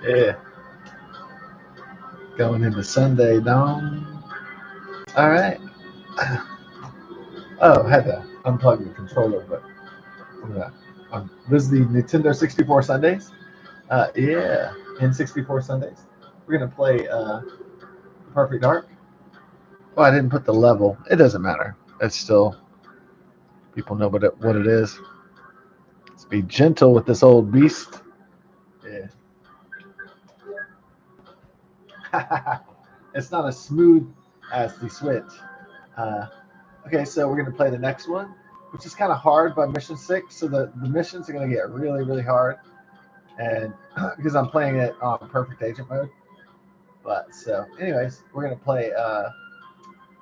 Yeah. Going into Sunday dawn. All right. Oh, I had to unplug the controller, but this is the Nintendo 64 Sundays. Yeah, N64 Sundays. We're gonna play Perfect Dark. Well, I didn't put the level. It doesn't matter. It's still people know what it is. Let's be gentle with this old beast. Yeah. It's not as smooth as the Switch. Uh, okay, so we're gonna play the next one, which is kind of hard by mission 6. So the missions are gonna get really really hard, and because I'm playing it on perfect agent mode. But so, anyways, we're gonna play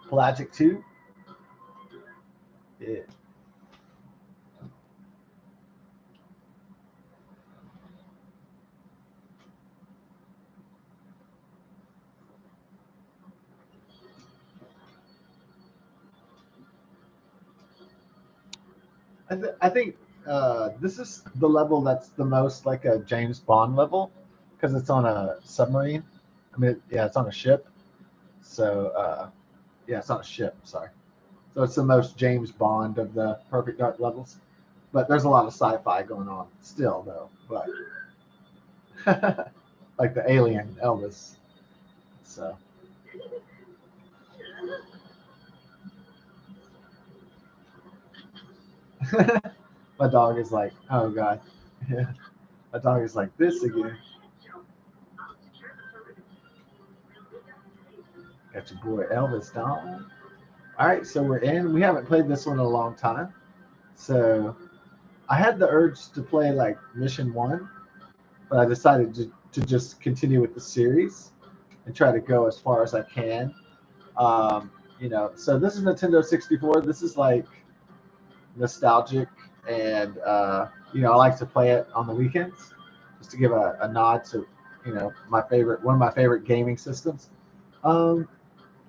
Pelagic 2. Yeah. I think this is the level that's the most like a James Bond level because it's on a submarine. I mean, yeah, it's on a ship. So yeah, it's on a ship. Sorry. So it's the most James Bond of the Perfect Dark levels. But there's a lot of sci-fi going on still, though. But like the alien Elvis. So my dog is like, oh god, yeah. My dog is like this again. Got your boy Elvis down. All right, so we're in. We haven't played this one in a long time, so I had the urge to play like Mission One, but I decided to just continue with the series and try to go as far as I can. So this is Nintendo 64. This is like nostalgic, and I like to play it on the weekends just to give a nod to one of my favorite gaming systems. Um,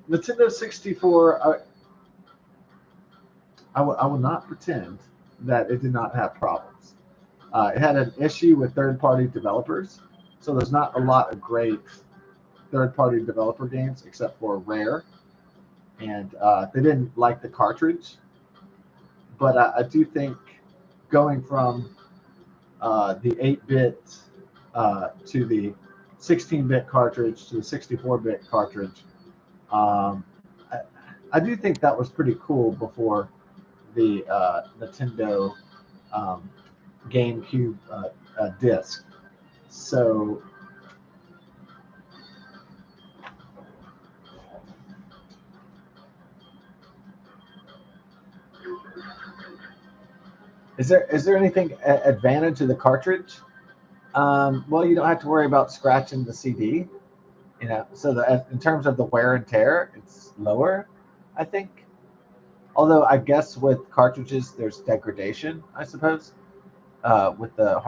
Nintendo 64. I will not pretend that it did not have problems. It had an issue with third-party developers, so there's not a lot of great third-party developer games except for Rare, and they didn't like the cartridge. But I do think going from the 8-bit to the 16-bit cartridge to the 64-bit cartridge, um, I, I do think that was pretty cool before the Nintendo um, GameCube disc. So, is there anything advantage of the cartridge? Well, you don't have to worry about scratching the CD. So in terms of the wear and tear, it's lower, I think. Although I guess with cartridges, there's degradation, I suppose, with the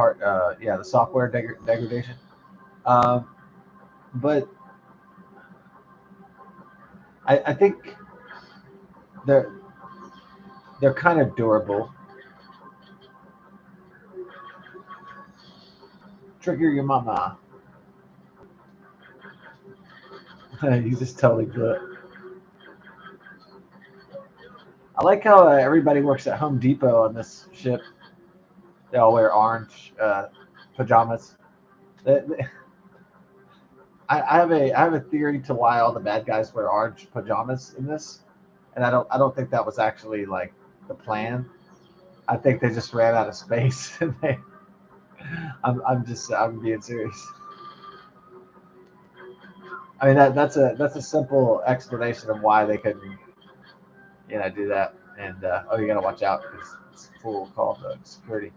the software degradation. Um, but I think they're they're kind of durable. Trigger your mama. You just totally blew it. I like how everybody works at Home Depot on this ship. They all wear orange pajamas. I have a theory to why all the bad guys wear orange pajamas in this, and I don't think that was actually like the plan. I think they just ran out of space. And I'm being serious. I mean that's a simple explanation of why they couldn't do that. And you gotta watch out because it's full call of security.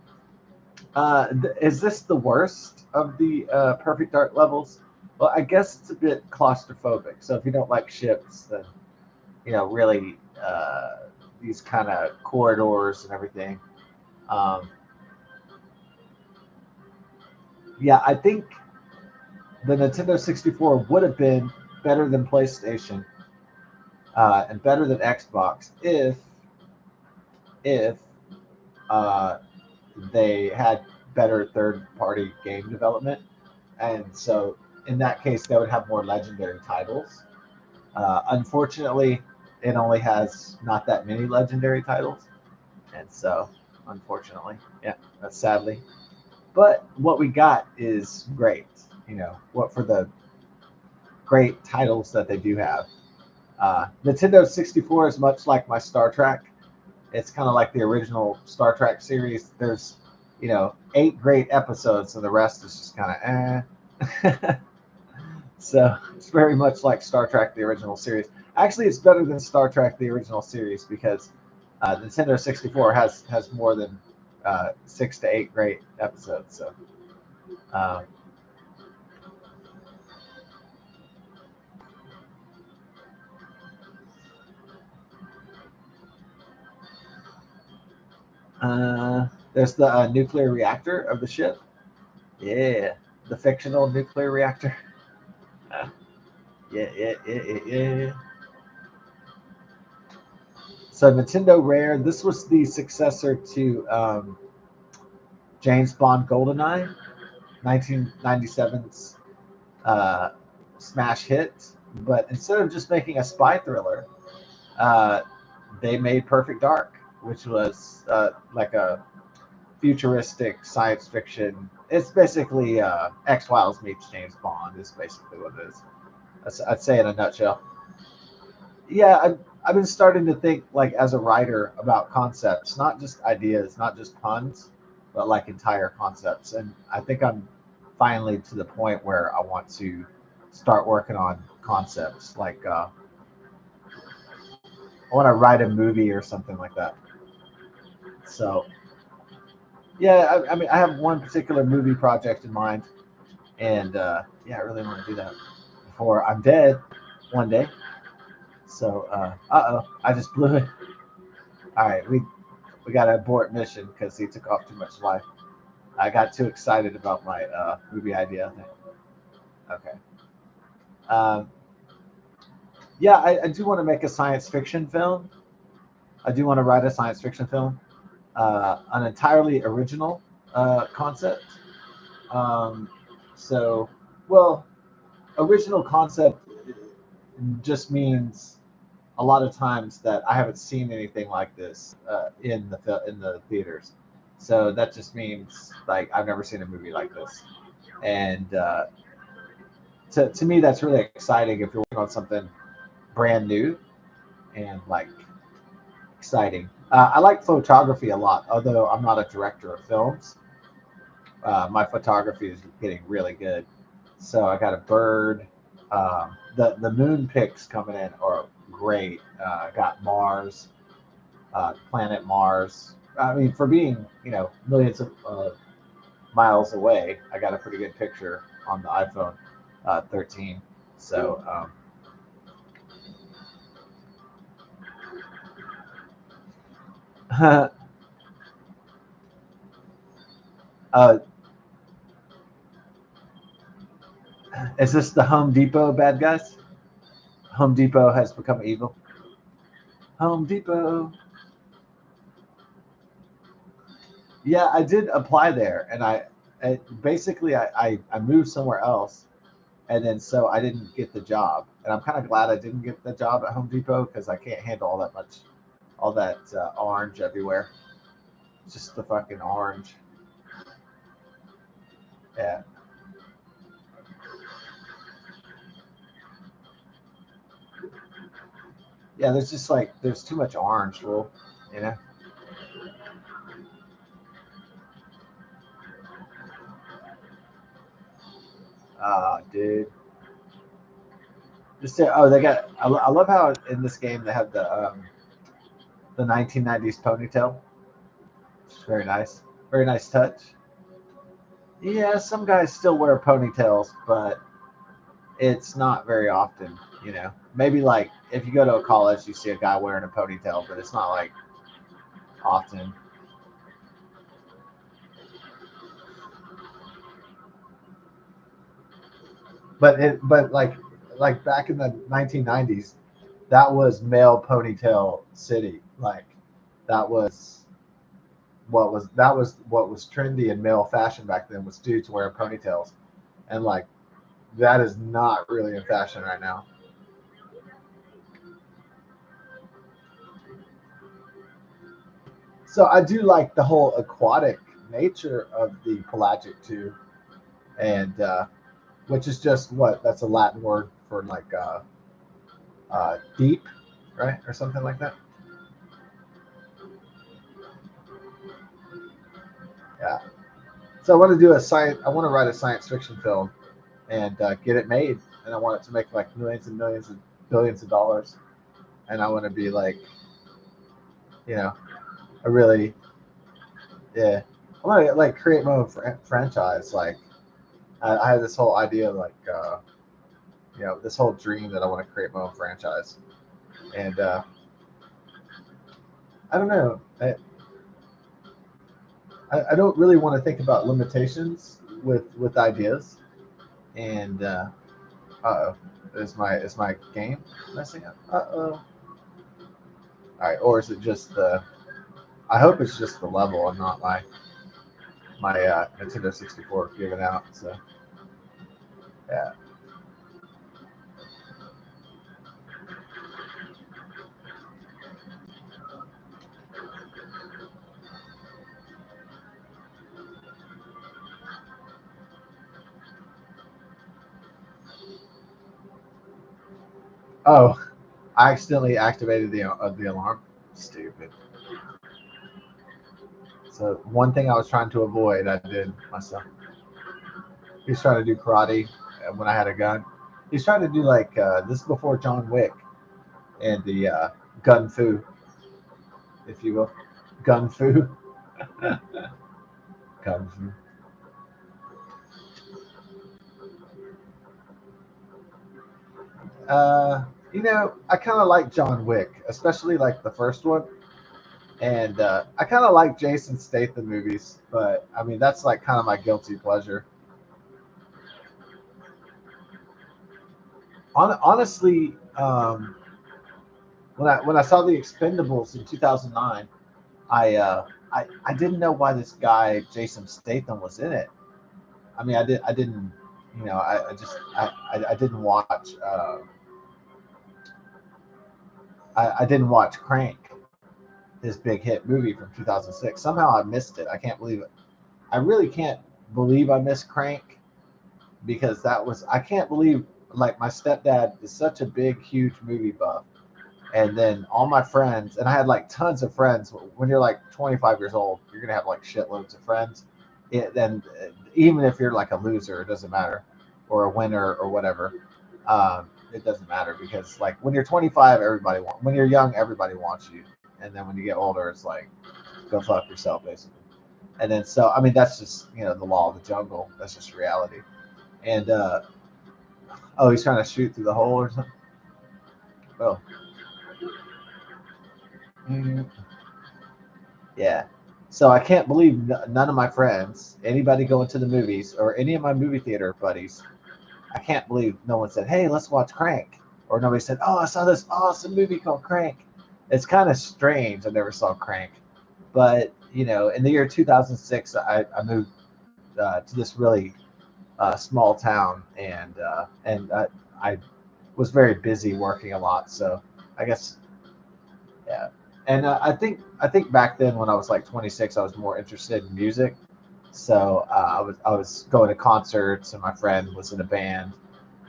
Is this the worst of the Perfect Dark levels? Well, I guess it's a bit claustrophobic. So if you don't like ships, then really these kind of corridors and everything. Um, yeah, I think the Nintendo 64 would have been better than PlayStation and better than Xbox if uh, they had better third-party game development, and so in that case, they would have more legendary titles. Unfortunately, it only has not that many legendary titles, and so unfortunately, yeah, that's sadly. But what we got is great. What for the great titles that they do have. Nintendo 64 is much like my Star Trek. It's kind of like the original Star Trek series. There's, 8 great episodes, and the rest is just kind of eh. So it's very much like Star Trek, the original series. Actually, it's better than Star Trek, the original series, because Nintendo 64 has more than 6 to 8 great episodes. So, uh, there's the nuclear reactor of the ship. Yeah, the fictional nuclear reactor. Uh, yeah. So Nintendo Rare, this was the successor to James Bond GoldenEye, 1997's uh, smash hit. But instead of just making a spy thriller, uh, they made Perfect Dark, which was like a futuristic science fiction. It's basically X Files meets James Bond. Is basically what it is. I'd say in a nutshell. Yeah, I've been starting to think like as a writer about concepts, not just ideas, not just puns, but like entire concepts. And I think I'm finally to the point where I want to start working on concepts. Like I want to write a movie or something like that. So yeah, I mean I have one particular movie project in mind, and yeah, I really want to do that before I'm dead one day. So I just blew it. All right, we got to abort mission because he took off too much life. I got too excited about my movie idea. I think. Okay. Um, yeah, I do want to make a science fiction film. I do want to write a science fiction film, an entirely original concept. Um, so, well, original concept just means a lot of times that I haven't seen anything like this in the theaters. So that just means like I've never seen a movie like this, and to me that's really exciting if you're working on something brand new and like exciting. I like photography a lot, although I'm not a director of films. My photography is getting really good. So I got a bird. The moon pics coming in are great. I got Mars, planet Mars. I mean, for being millions of miles away, I got a pretty good picture on the iPhone 13. So uh, is this the Home Depot bad guys? Home Depot has become evil. Home Depot. Yeah, I did apply there, and basically I moved somewhere else, and then so I didn't get the job, and I'm kind of glad I didn't get the job at Home Depot because I can't handle all that much, all that orange everywhere. Just the fucking orange. Yeah, yeah. There's just like there's too much orange, Well, you know. Dude. Just they got. I love how in this game they have the 1990s ponytail. It's very nice. Very nice touch. Yeah, some guys still wear ponytails, but it's not very often. Maybe like if you go to a college, you see a guy wearing a ponytail, but it's not like often. But like back in the 1990s, that was male ponytail city. Like that was what was trendy in male fashion back then was dudes wearing ponytails, and like that is not really in fashion right now. So I do like the whole aquatic nature of the pelagic too, and which is just what that's a Latin word for like deep, right, or something like that. Yeah. So I want to do a science. I want to write a science fiction film and get it made, and I want it to make like millions and millions and billions of dollars. And I want to be like, you know, a really, yeah. I want to like create my own franchise. Like I have this whole idea, like this whole dream that I want to create my own franchise, and I don't know. I don't really want to think about limitations with ideas, and uh-oh, is my game messing up? Uh-oh. All right, or is it just the? I hope it's just the level and not my Nintendo 64 giving out. So yeah. Oh, I accidentally activated the alarm. Stupid. So one thing I was trying to avoid, I did myself. He's trying to do karate when I had a gun. He's trying to do like this is before John Wick and the gun fu, if you will, gun fu, gun fu. Uh, I kind of like John Wick, especially like the first one, and I kind of like Jason Statham movies, but I mean that's like kind of my guilty pleasure. Honestly, when I saw the Expendables in 2009, I didn't know why this guy Jason Statham was in it. I mean, I didn't, I didn't watch I didn't watch Crank, his big hit movie from 2006. Somehow I missed it. I can't believe it. I really can't believe I missed Crank because that was I can't believe like my stepdad is such a big huge movie buff, and then all my friends, and I had like tons of friends. When you're like 25 years old, you're gonna have like shitloads of friends. Then even if you're like a loser, it doesn't matter, or a winner or whatever. It doesn't matter because like when you're 25, when you're young, everybody wants you, and then when you get older, it's like go fuck yourself basically. And then so I mean that's just the law of the jungle. That's just reality. And oh, he's trying to shoot through the hole or something. Oh, mm, yeah. So I can't believe none of my friends, anybody going to the movies, or any of my movie theater buddies, I can't believe no one said, "Hey, let's watch Crank," or nobody said, "Oh, I saw this awesome movie called Crank." It's kind of strange. I never saw Crank, but in the year 2006, I moved to this really small town, and I was very busy working a lot. So I guess yeah. And I think back then when I was like 26, I was more interested in music. So I was going to concerts, and my friend was in a band,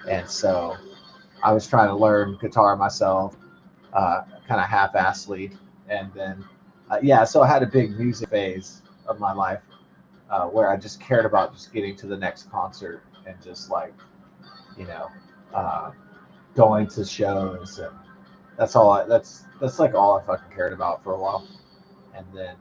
and so I was trying to learn guitar myself, kind of half-assly, and then yeah. So I had a big music phase of my life where I just cared about just getting to the next concert and just like you know uh, going to shows, and that's like all I fucking cared about for a while. And then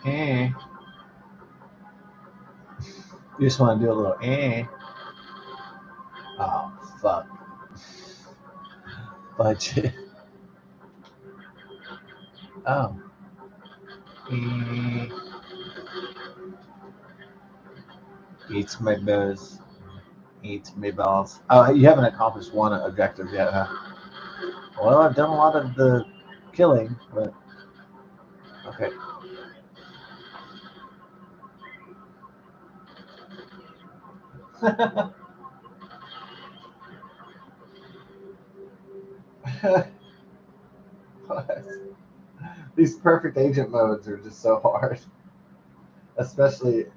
eh, you just want to do a little oh fuck budget. Oh, Eats my buzz. Eats me balls. Oh, you haven't accomplished one objective yet, huh? Well, I've done a lot of the killing, but okay. These perfect agent modes are just so hard, especially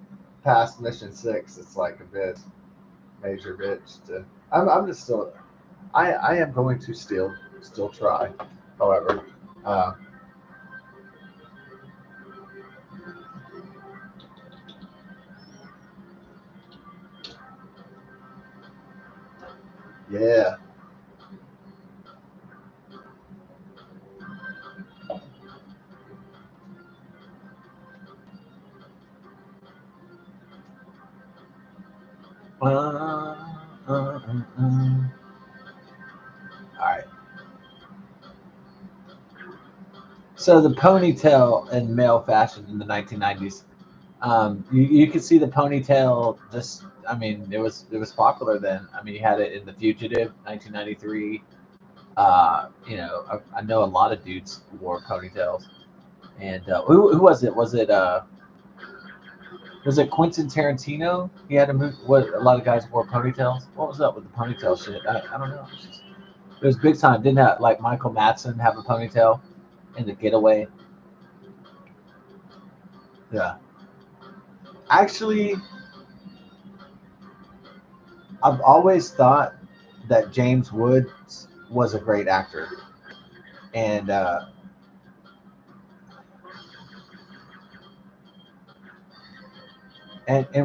past mission 6. It's like a bit major bitch. I'm just still. I am going to still try. However, uh, yeah. All right. So the ponytail in male fashion in the 1990s. You could see the ponytail. Just, I mean, it was popular then. I mean, you had it in The Fugitive, 1993. I know a lot of dudes wore ponytails. And who was it? Was it Quentin Tarantino? He had a movie. What, a lot of guys wore ponytails. What was up with the ponytail shit? I don't know. It was big time. Didn't that, like, Michael Madsen have a ponytail in The Getaway? Yeah. Actually, I've always thought that James Woods was a great actor, and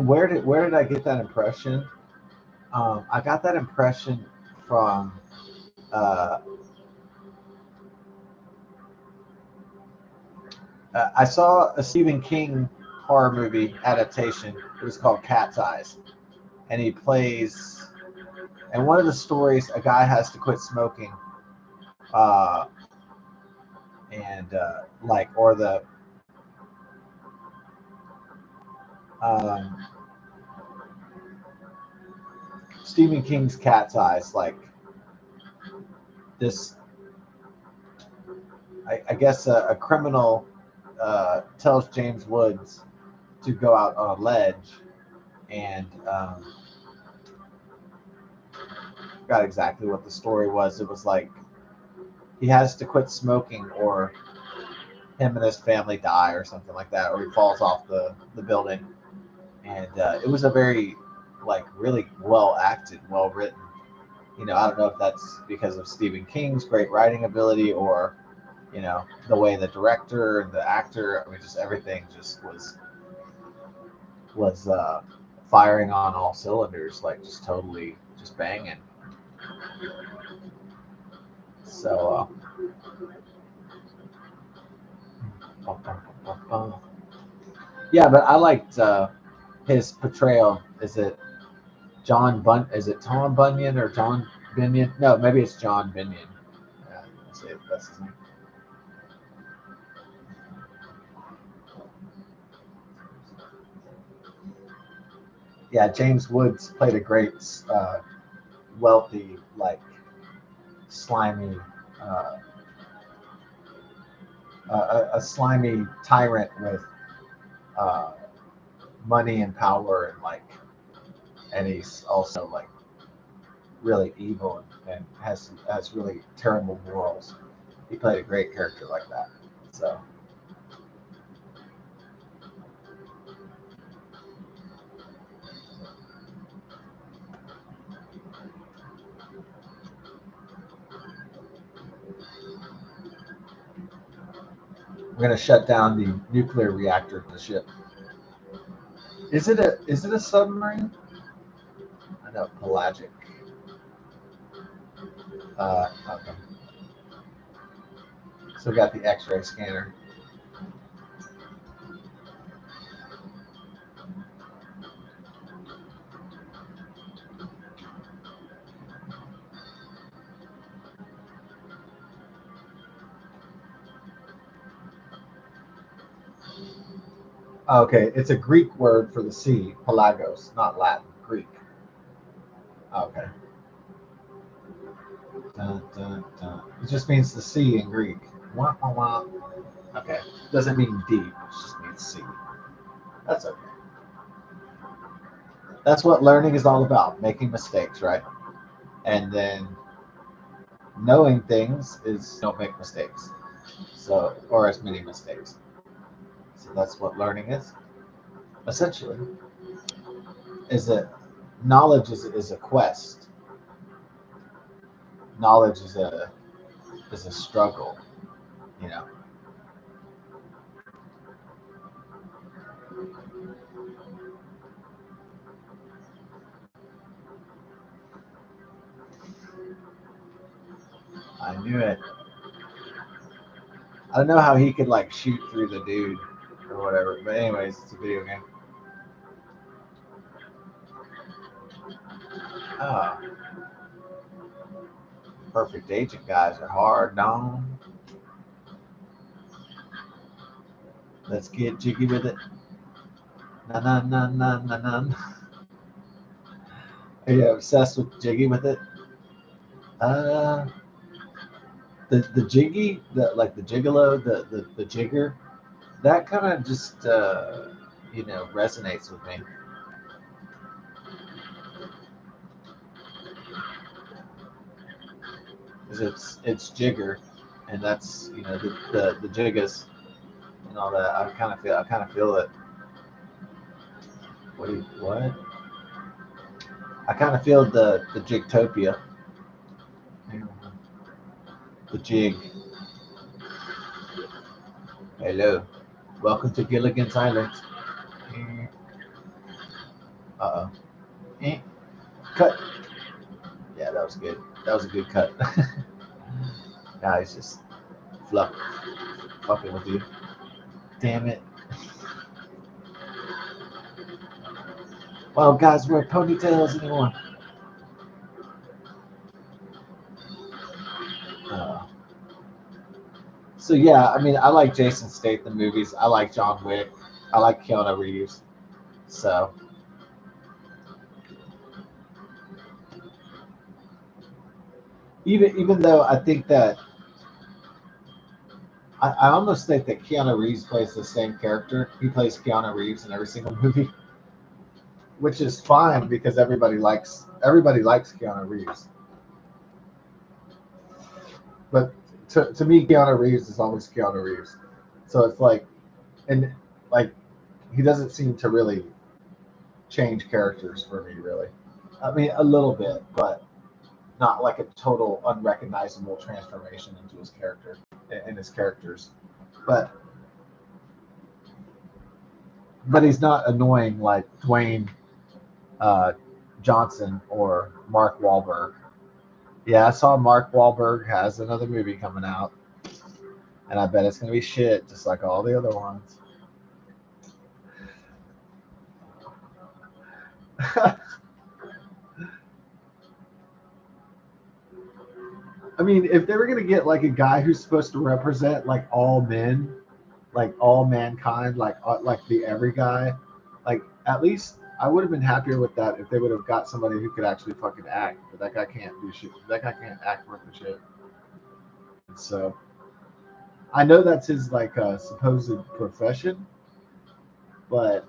where did I get that impression? I got that impression from uh, I saw a Stephen King horror movie adaptation. It was called Cat's Eyes, and he plays. And one of the stories, a guy has to quit smoking, uh, and like, or the um, Stephen King's Cat's Eyes, like this. I guess a criminal tells James Woods to go out on a ledge, and forgot exactly what the story was. It was like he has to quit smoking, or him and his family die, or something like that, or he falls off the building. And it was a very, like, really well acted, well written. I don't know if that's because of Stephen King's great writing ability, or the way the director and the actor. I mean, just everything just was firing on all cylinders, like, just totally just banging. So yeah, but I liked his portrayal. Is it Tom Bunyan or John Binion? No, maybe it's John Binion. Yeah, that's his name. Yeah, James Woods played a great, wealthy, like, slimy, uh, a slimy tyrant with uh, money and power, and, like, and he's also, like, really evil, and has really terrible morals. He played a great character like that. So we're gonna shut down the nuclear reactor to the ship. Is it a submarine? I know, pelagic. Okay. So we got the X-ray scanner. Okay, it's a Greek word for the sea, pelagos, not Latin. Greek. Okay. Dun, dun, dun. It just means the sea in Greek. Wah, wah, wah. Okay. Doesn't mean deep. It just means sea. That's okay. That's what learning is all about, making mistakes, right? And then knowing things is don't make mistakes. So, or as many mistakes. So that's what learning is. Essentially, is that knowledge is a quest. Knowledge is a struggle, you know. I knew it. I don't know how he could like shoot through the dude or whatever. But anyways, it's a video game. Ah, perfect agent guys are hard, Dom. Let's get jiggy with it. Na na na na na na. Are you obsessed with jiggy with it? Uh, the jiggy, the like the gigolo, the jigger, that kind of just you know resonates with me. 'Cause it's jigger, and that's you know the jiggas and all that. I kind of feel it. What? I kind of feel the jigtopia, the jig. Hello, welcome to Gilligan's Island. Uh oh. Cut. Yeah, that was good. That was a good cut. Now he's just fluff, fucking with you. Damn it. Why don't guys wear ponytails anymore? Uh, so yeah, I mean, I like Jason Statham movies. I like John Wick. I like Keanu Reeves. So even though I think that I almost think that Keanu Reeves plays the same character. He plays Keanu Reeves in every single movie, which is fine because everybody likes Keanu Reeves. But to me, Keanu Reeves is always Keanu Reeves. So it's like, and like, he doesn't seem to really change characters for me, really. I mean, a little bit, but not like a total unrecognizable transformation into his character and his characters. But he's not annoying like Dwayne uh, Johnson or Mark Wahlberg. Yeah, I saw Mark Wahlberg has another movie coming out, and I bet it's gonna be shit, just like all the other ones. I mean, if they were gonna get like a guy who's supposed to represent like all men, like all mankind, like the every guy, like at least I would have been happier with that if they would have got somebody who could actually fucking act. But that guy can't do shit. That guy can't act worth a shit. So I know that's his like supposed profession, but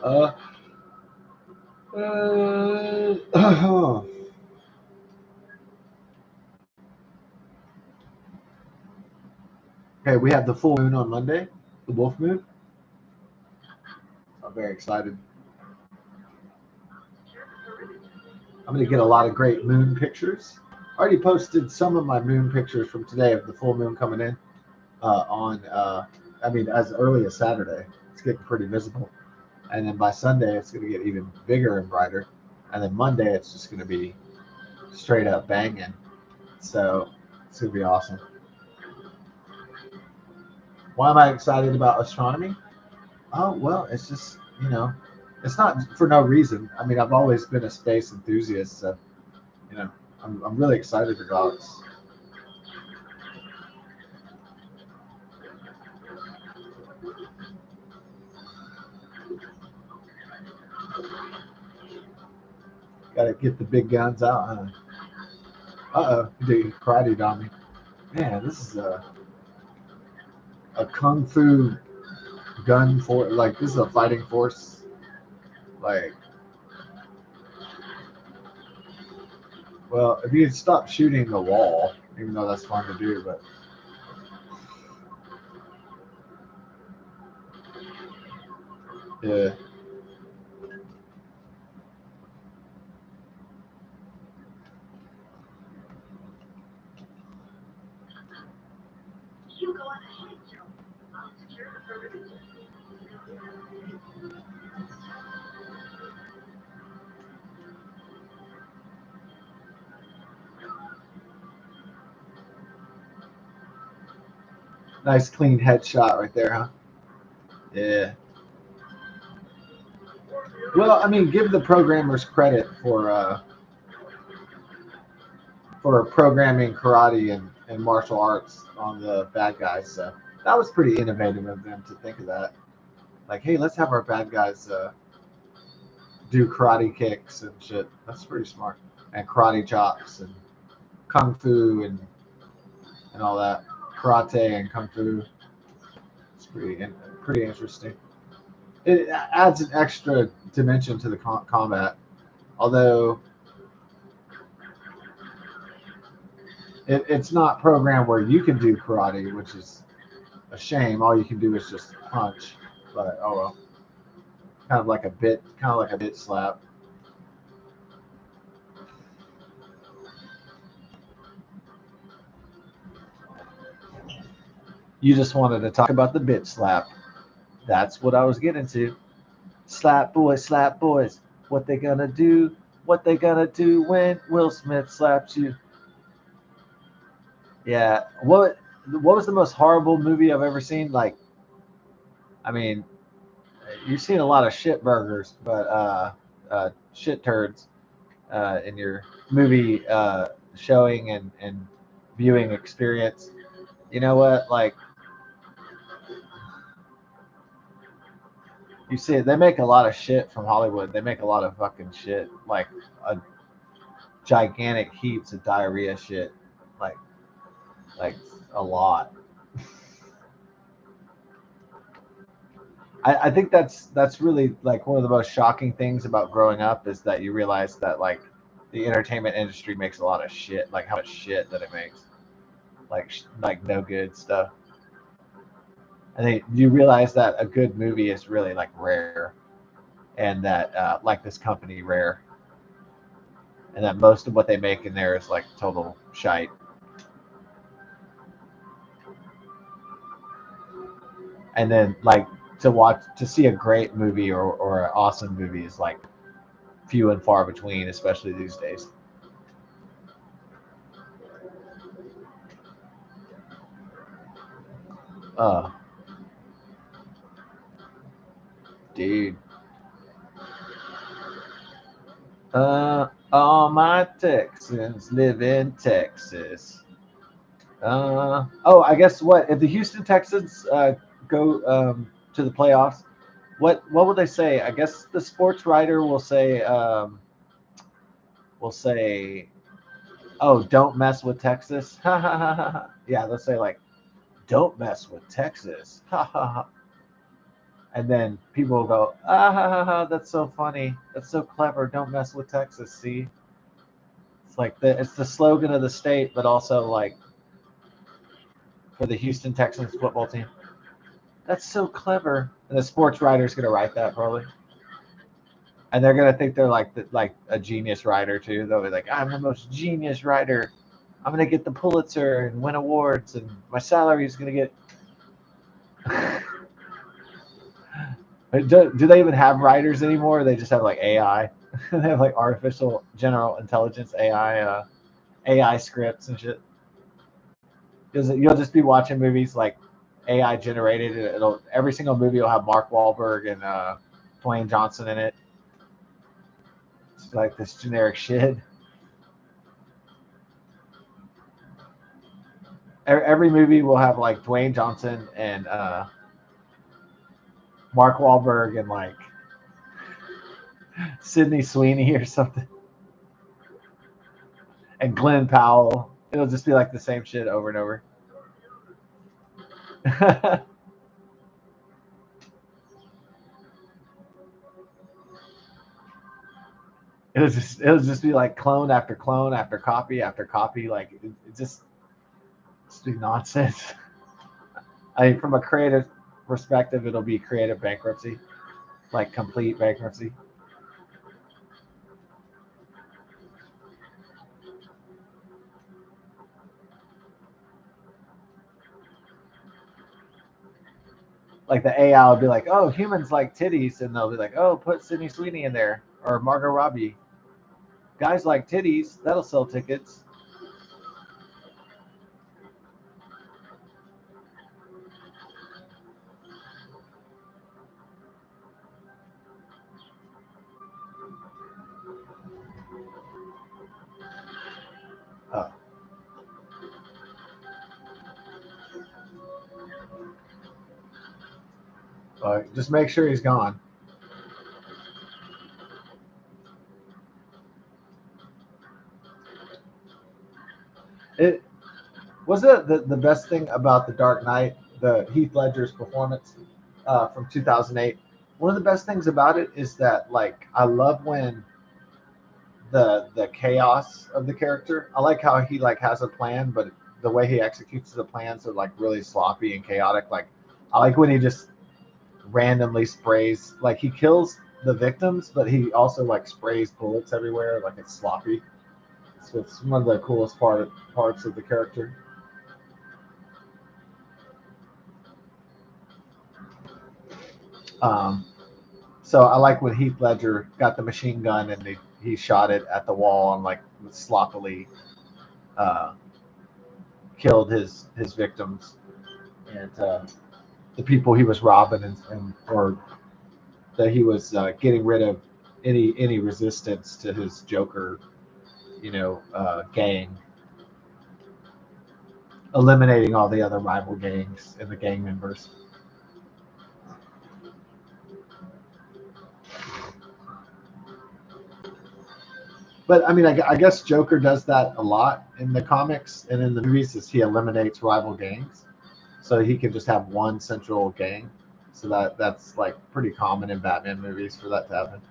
uh, okay, we have the full moon on Monday, the wolf moon. I'm very excited. I'm going to get a lot of great moon pictures. I already posted some of my moon pictures from today of the full moon coming in on, I mean, as early as Saturday. It's getting pretty visible. And then by Sunday, it's going to get even bigger and brighter. And then Monday, it's just going to be straight up banging. So it's going to be awesome. Why am I excited about astronomy? Oh, well, it's just, it's not for no reason. I mean, I've always been a space enthusiast, so, you know, I'm really excited about it. Got to get the big guns out. Uh-oh, the karate on me. Man, this is a kung fu gun for, like, this is a fighting force. Like, well, if you stop shooting the wall, even though that's fun to do, but yeah. Nice clean headshot right there, huh? Yeah. Well, I mean, give the programmers credit for programming karate and martial arts on the bad guys. So that was pretty innovative of them to think of that. Like, hey, let's have our bad guys do karate kicks and shit. That's pretty smart. And karate chops and kung fu and all that. Karate and kung fu. It's pretty interesting. It adds an extra dimension to the combat. Although it's not programmed where you can do karate, which is a shame. All you can do is just punch. But oh well, kind of like a bit slap. You just wanted to talk about the bit slap. That's what I was getting to. Slap boys, slap boys. What they gonna do? What they gonna do when Will Smith slaps you? Yeah. What was the most horrible movie I've ever seen? Like, I mean, you've seen a lot of shit burgers, but shit turds in your movie showing and viewing experience. You know what? Like, you see, they make a lot of shit from Hollywood. They make a lot of fucking shit, like a gigantic heaps of diarrhea shit, like like a lot. I think that's really like one of the most shocking things about growing up is that you realize that like the entertainment industry makes a lot of shit, like how much shit that it makes, like no good stuff. I think you realize that a good movie is really like rare, and that like this company rare, and that most of what they make in there is like total shite. And then like to see a great movie or an awesome movie is like few and far between, especially these days. Uh, dude. All my Texans live in Texas. Oh, I guess what if the Houston Texans go to the playoffs? What will they say? I guess the sports writer will say, "Oh, don't mess with Texas." Yeah, they'll say like, "Don't mess with Texas." And then people will go, "Ah, ha, ha, ha, that's so funny. That's so clever. Don't mess with Texas." See, it's like it's the slogan of the state, but also like for the Houston Texans football team. That's so clever. And the sports writer's gonna write that probably, and they're gonna think they're like a genius writer too. They'll be like, "I'm the most genius writer. I'm gonna get the Pulitzer and win awards, and my salary is gonna get." Do they even have writers anymore? Or they just have like AI. They have like artificial general intelligence AI scripts and shit. You'll just be watching movies like AI generated. It'll every single movie will have Mark Wahlberg and Dwayne Johnson in it. It's like this generic shit. Every movie will have like Dwayne Johnson and Mark Wahlberg and like Sydney Sweeney or something, and Glenn Powell. It'll just be like the same shit over and over. it'll just be like clone after clone after copy after copy. Like it just be nonsense. I mean, from a creative perspective, it'll be creative bankruptcy, like complete bankruptcy. Like the AI will be like, "Oh, humans like titties," and they'll be like, "Oh, put Sydney Sweeney in there or Margot Robbie." Guys like titties. That'll sell tickets. Oh. Just make sure he's gone. It was the best thing about The Dark Knight, the Heath Ledger's performance from 2008. One of the best things about it is that like I love when the chaos of the character. I like how he like has a plan, but the way he executes the plans are like really sloppy and chaotic. Like I like when he just randomly sprays, like he kills the victims, but he also like sprays bullets everywhere. Like it's sloppy. So it's one of the coolest parts of the character. Um, so I like when Heath Ledger got the machine gun and he shot it at the wall and like sloppily uh, killed his victims and the people he was robbing and or that he was getting rid of any resistance to his Joker, gang, eliminating all the other rival gangs and the gang members. But I mean, I guess Joker does that a lot in the comics and in the movies. Is he eliminates rival gangs, so he can just have one central gang. So that's like pretty common in Batman movies for that to happen.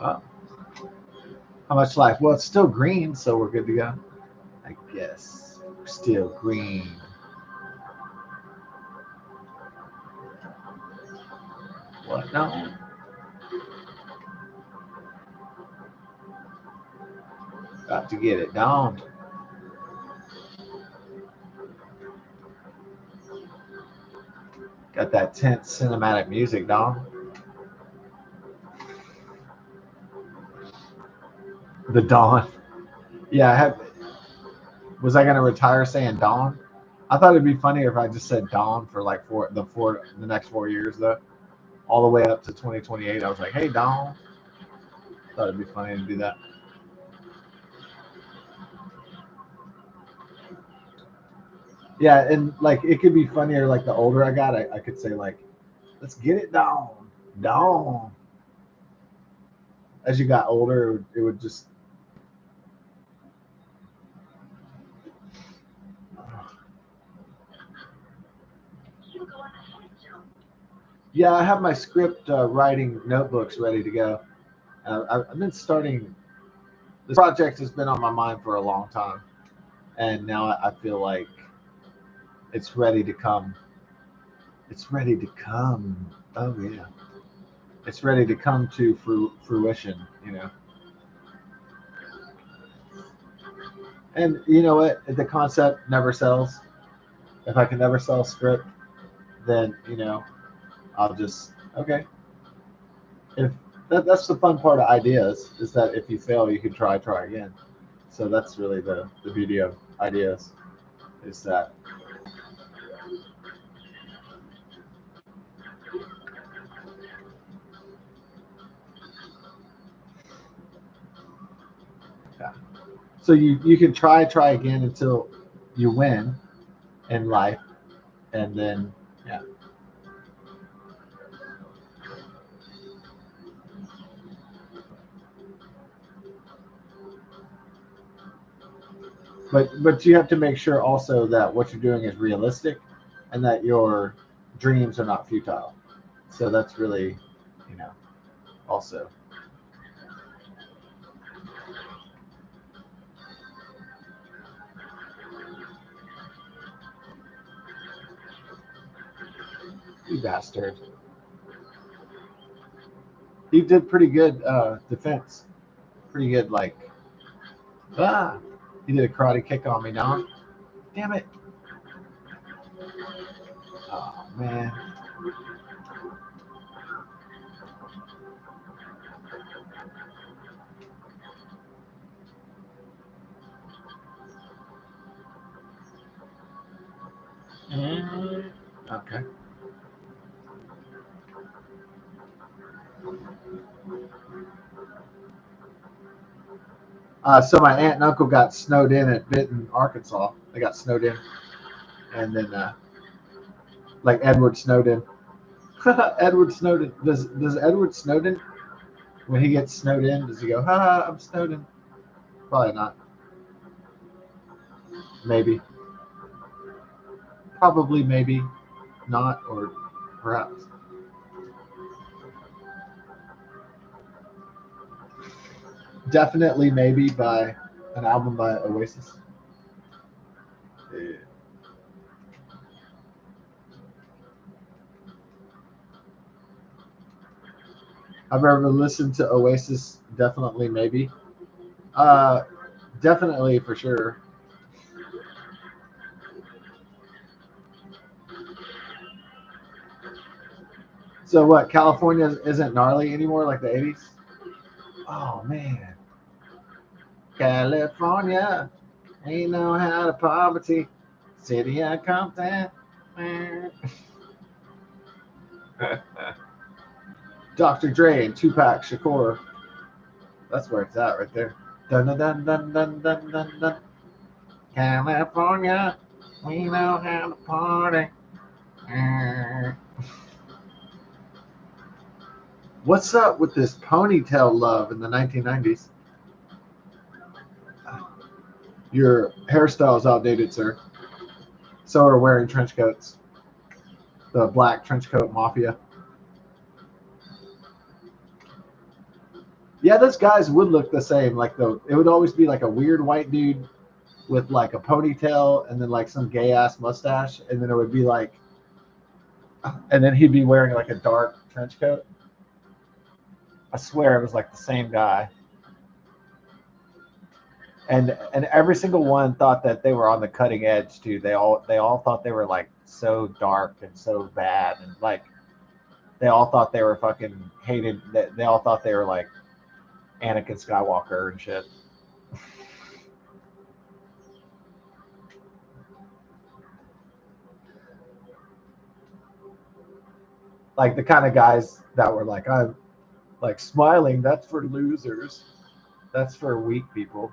Oh, how much life? Well, it's still green, so we're good to go. I guess still green. What? No. Got to get it down. Got that tense cinematic music, Dom. The Dawn. Yeah, I have. Was I gonna retire saying Dawn? I thought it'd be funnier if I just said Dawn for like the next 4 years though, all the way up to 2028. I was like, hey Dawn. Thought it'd be funny to do that. Yeah, and like it could be funnier. Like the older I got, I could say like, let's get it down, down. As you got older, it would just. Yeah, I have my script writing notebooks ready to go. I've been starting. This project has been on my mind for a long time, and now I feel like it's ready to come. It's ready to come. Oh yeah, it's ready to come to fruition. And you know what? The concept never sells. If I can never sell a script, then I'll just okay. If that's the fun part of ideas is that if you fail, you can try again. So that's really the beauty of ideas is that yeah. So you can try again until you win in life, and then yeah. But you have to make sure also that what you're doing is realistic, and that your dreams are not futile. So that's really, you know, also. You bastard. He did pretty good defense. Pretty good, like, ah. He did a karate kick on me now. Damn it. Oh, man. Okay. So my aunt and uncle got snowed in at Benton, Arkansas. They got snowed in. And then, like Edward Snowden. Edward Snowden. Does Edward Snowden, when he gets snowed in, does he go, ha, I'm Snowden? Probably not. Maybe. Probably, maybe not, or perhaps. Definitely, maybe by an album by Oasis. Yeah. I've ever listened to Oasis. Definitely, maybe. Uh, definitely for sure. So what? California isn't gnarly anymore, like the '80s. Oh man, California ain't know how to poverty. City of Compton. Dr. Dre and Tupac Shakur. That's where it's at right there. Dun dun dun dun dun dun dun dun. California, we know how to party. What's up with this ponytail love in the 1990s? Your hairstyle is outdated, sir. So are wearing trench coats. The black trench coat mafia. Yeah, those guys would look the same. Like it would always be like a weird white dude with like a ponytail and then like some gay ass mustache, and then it would be like, and then he'd be wearing like a dark trench coat. I swear it was like the same guy. And every single one thought that they were on the cutting edge too. They all thought they were like so dark and so bad, and like they all thought they were fucking hated. They all thought they were like Anakin Skywalker and shit. Like the kind of guys that were like, I'm like smiling. That's for losers. That's for weak people.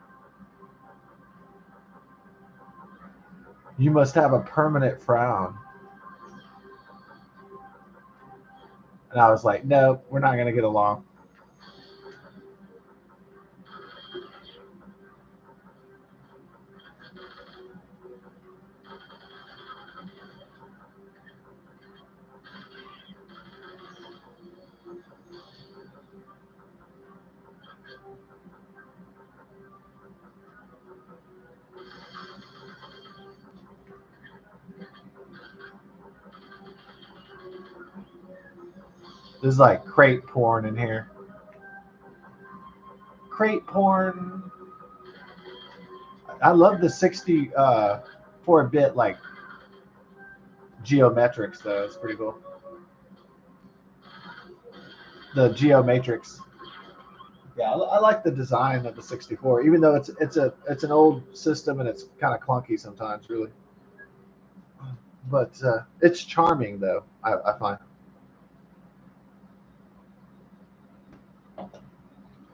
You must have a permanent frown. And I was like, no, we're not gonna get along. There's like crate porn in here. Crate porn. I love the 64 bit like geometrics though. It's pretty cool. The geomatrix. Yeah, I like the design of the 64, even though it's an old system and it's kind of clunky sometimes, really. But it's charming though. I find.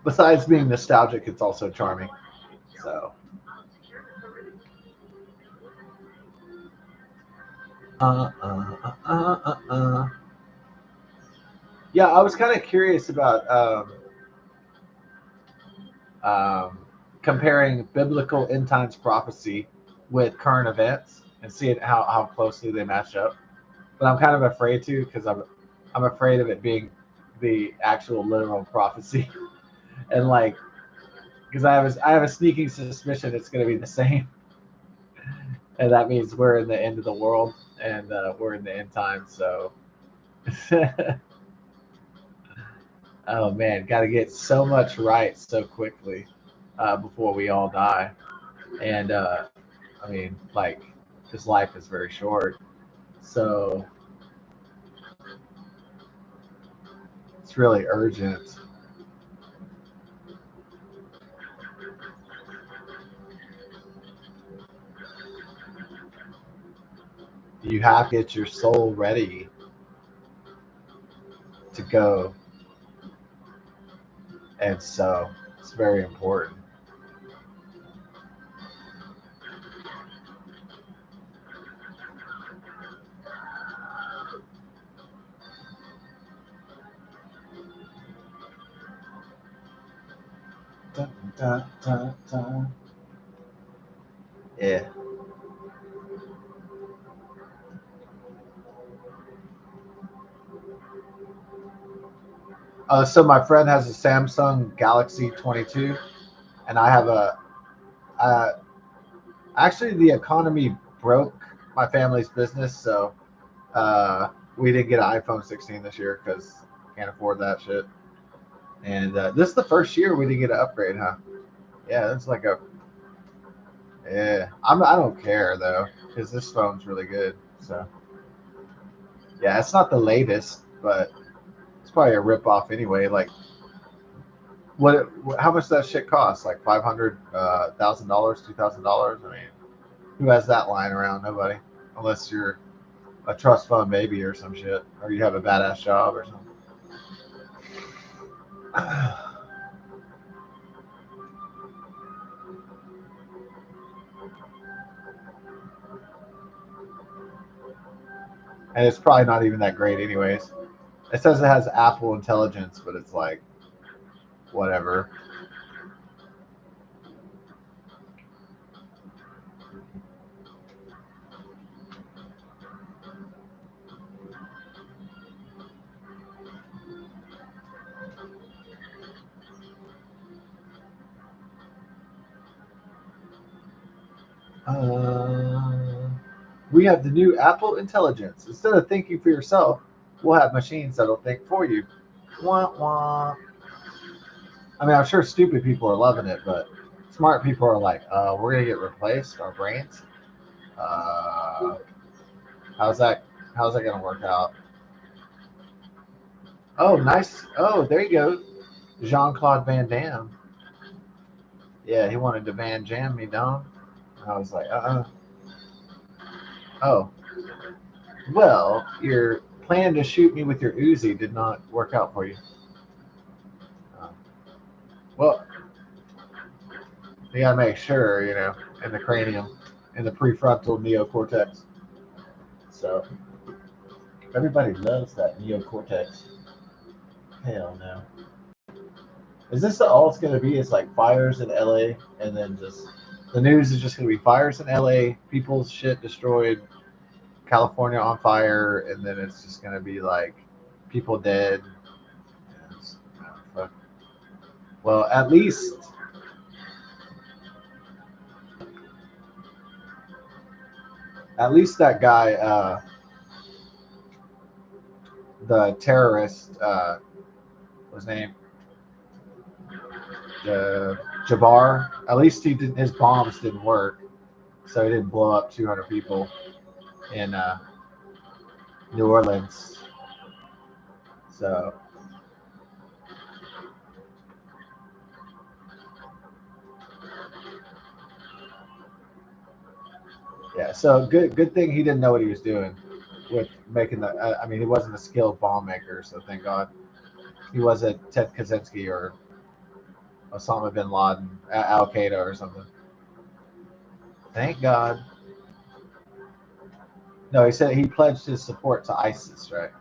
Besides being nostalgic, it's also charming. So. Yeah, I was kind of curious about um, comparing biblical end times prophecy with current events and seeing how closely they match up. But I'm kind of afraid to because I'm afraid of it being the actual literal prophecy and like because I have a sneaking suspicion it's going to be the same, and that means we're in the end of the world and we're in the end times. So, oh man, got to get so much right so quickly before we all die. And I mean, like, this life is very short, so it's really urgent. You have to get your soul ready to go, and so it's very important. Dun, dun, dun, dun. Yeah. So my friend has a Samsung Galaxy 22, and I have a. Uh, actually, the economy broke my family's business, so we didn't get an iPhone 16 this year because can't afford that shit. And this is the first year we didn't get an upgrade, huh? Yeah, it's like a. Yeah, I don't care though because this phone's really good. So yeah, it's not the latest, but it's probably a rip off anyway. Like what? How much that shit cost? Like $500,000, $2,000. I mean, who has that lying around? Nobody, unless you're a trust fund baby or some shit, or you have a badass job or something. And it's probably not even that great, anyways. It says it has Apple Intelligence, but it's like whatever. Uh, we have the new Apple Intelligence. Instead of thinking for yourself, we'll have machines that'll think for you. Wah, wah. I mean, I'm sure stupid people are loving it, but smart people are like, we're gonna get replaced, our brains. Uh, how's that? How's that gonna work out? Oh, nice. Oh, there you go, Jean Claude Van Damme. Yeah, he wanted to Van Jam me down. I was like, Oh, well, your plan to shoot me with your Uzi did not work out for you. Uh, well, you gotta make sure, in the cranium, in the prefrontal neocortex. So everybody loves that neocortex. Hell no. Is this all it's gonna be? It's like fires in LA, and then just the news is just gonna be fires in LA, people's shit destroyed, California on fire, and then it's just gonna be like people dead. Fuck. Well, at least that guy, the terrorist, what's his name, Jabbar. At least he did his bombs didn't work, so he didn't blow up 200 people in New Orleans. So yeah, so good thing he didn't know what he was doing with making the. I mean, he wasn't a skilled bomb maker, so thank God he wasn't Ted Kaczynski or Osama bin Laden, Al Qaeda or something. Thank God. No, he said he pledged his support to ISIS, right?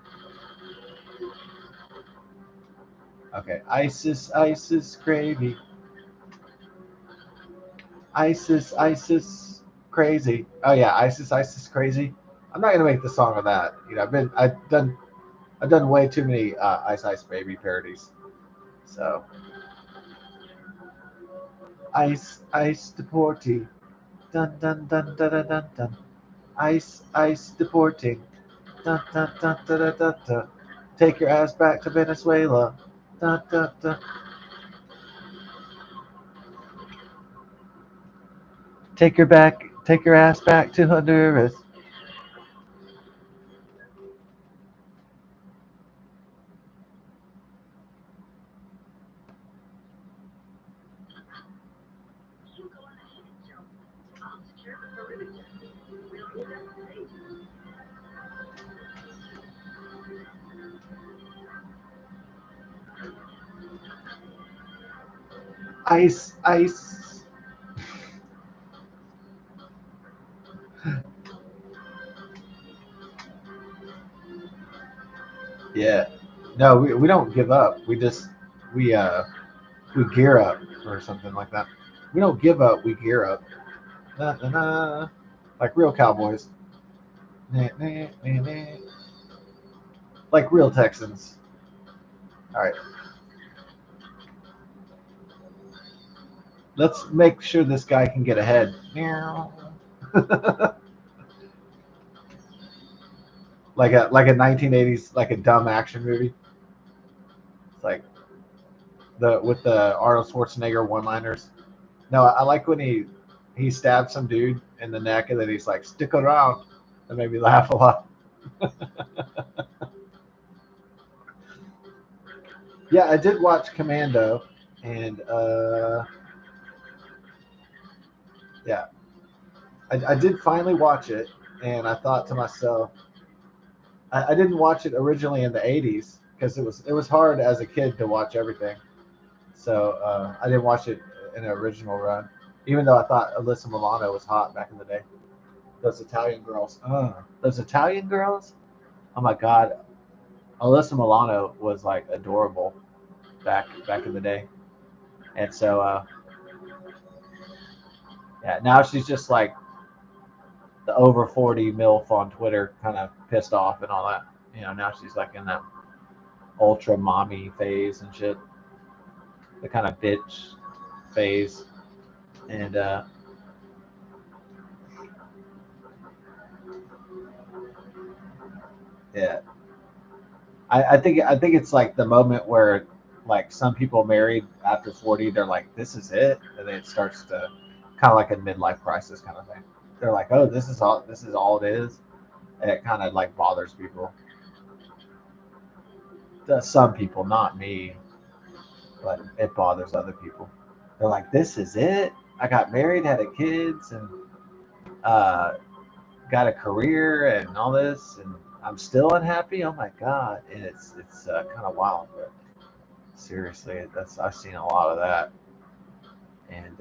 Okay, ISIS, ISIS, crazy. ISIS, ISIS, crazy. Oh yeah, ISIS, ISIS, crazy. I'm not gonna make the song of that. You know, I've done way too many Ice Ice Baby parodies. So Ice, Ice deporting, dun dun dun dun dun dun dun. Ice, Ice deporting, dun dun dun dun dun dun. Dun. Take your ass back to Venezuela, dun dun dun. Take your ass back to Honduras. Ice, Ice. Yeah. No, we don't give up. We uh we gear up or something like that. We don't give up. We gear up. Na, na, na. Like real cowboys. Na, na, na, na. Like real Texans. All right. Let's make sure this guy can get ahead. Like a 1980s like a dumb action movie. It's like the with the Arnold Schwarzenegger one-liners. No, I like when he stabbed some dude in the neck and then he's like, "Stick around." That made me laugh a lot. Yeah, I did watch Commando, and yeah, I did finally watch it, and I thought to myself, I didn't watch it originally in the '80s because it was hard as a kid to watch everything, so I didn't watch it in an original run, even though I thought Alyssa Milano was hot back in the day. Those Italian girls, those Italian girls, oh my God, Alyssa Milano was like adorable back in the day, and so yeah, now she's just like the over 40 MILF on Twitter, kind of pissed off and all that. You know, now she's like in that ultra mommy phase and shit, the kind of bitch phase. And yeah, I think it's like the moment where like some people married after 40, they're like, this is it, and then it starts to kind of like a midlife crisis kind of thing. They're like, oh, this is all it is, and it kind of like bothers people. Some people, not me, but it bothers other people. They're like, this is it. I got married, had a kids, and uh, got a career and all this, and I'm still unhappy. Oh my God! And it's kind of wild, but seriously, that's I've seen a lot of that, and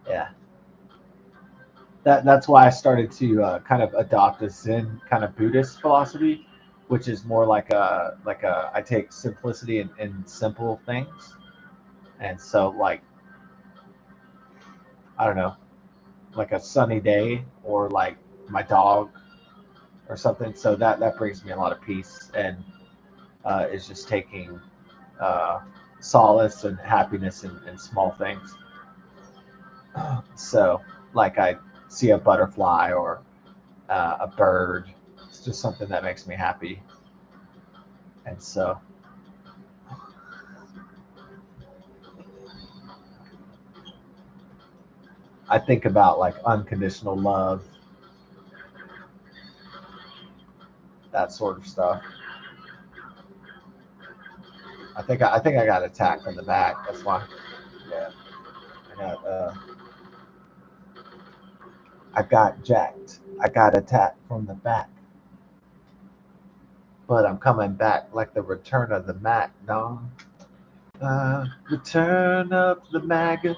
yeah, that's why I started to kind of adopt a Zen kind of Buddhist philosophy, which is more like a I take simplicity in simple things, and so like I don't know, like a sunny day or like my dog or something. So that brings me a lot of peace and is just taking uh, solace and happiness in small things. So like I see a butterfly or a bird, it's just something that makes me happy. And so I think about like unconditional love, that sort of stuff. I think I got attacked from the back. That's why. Yeah, I got jacked. I got attacked from the back, but I'm coming back like the return of the Mac, dong. Return of the maggot.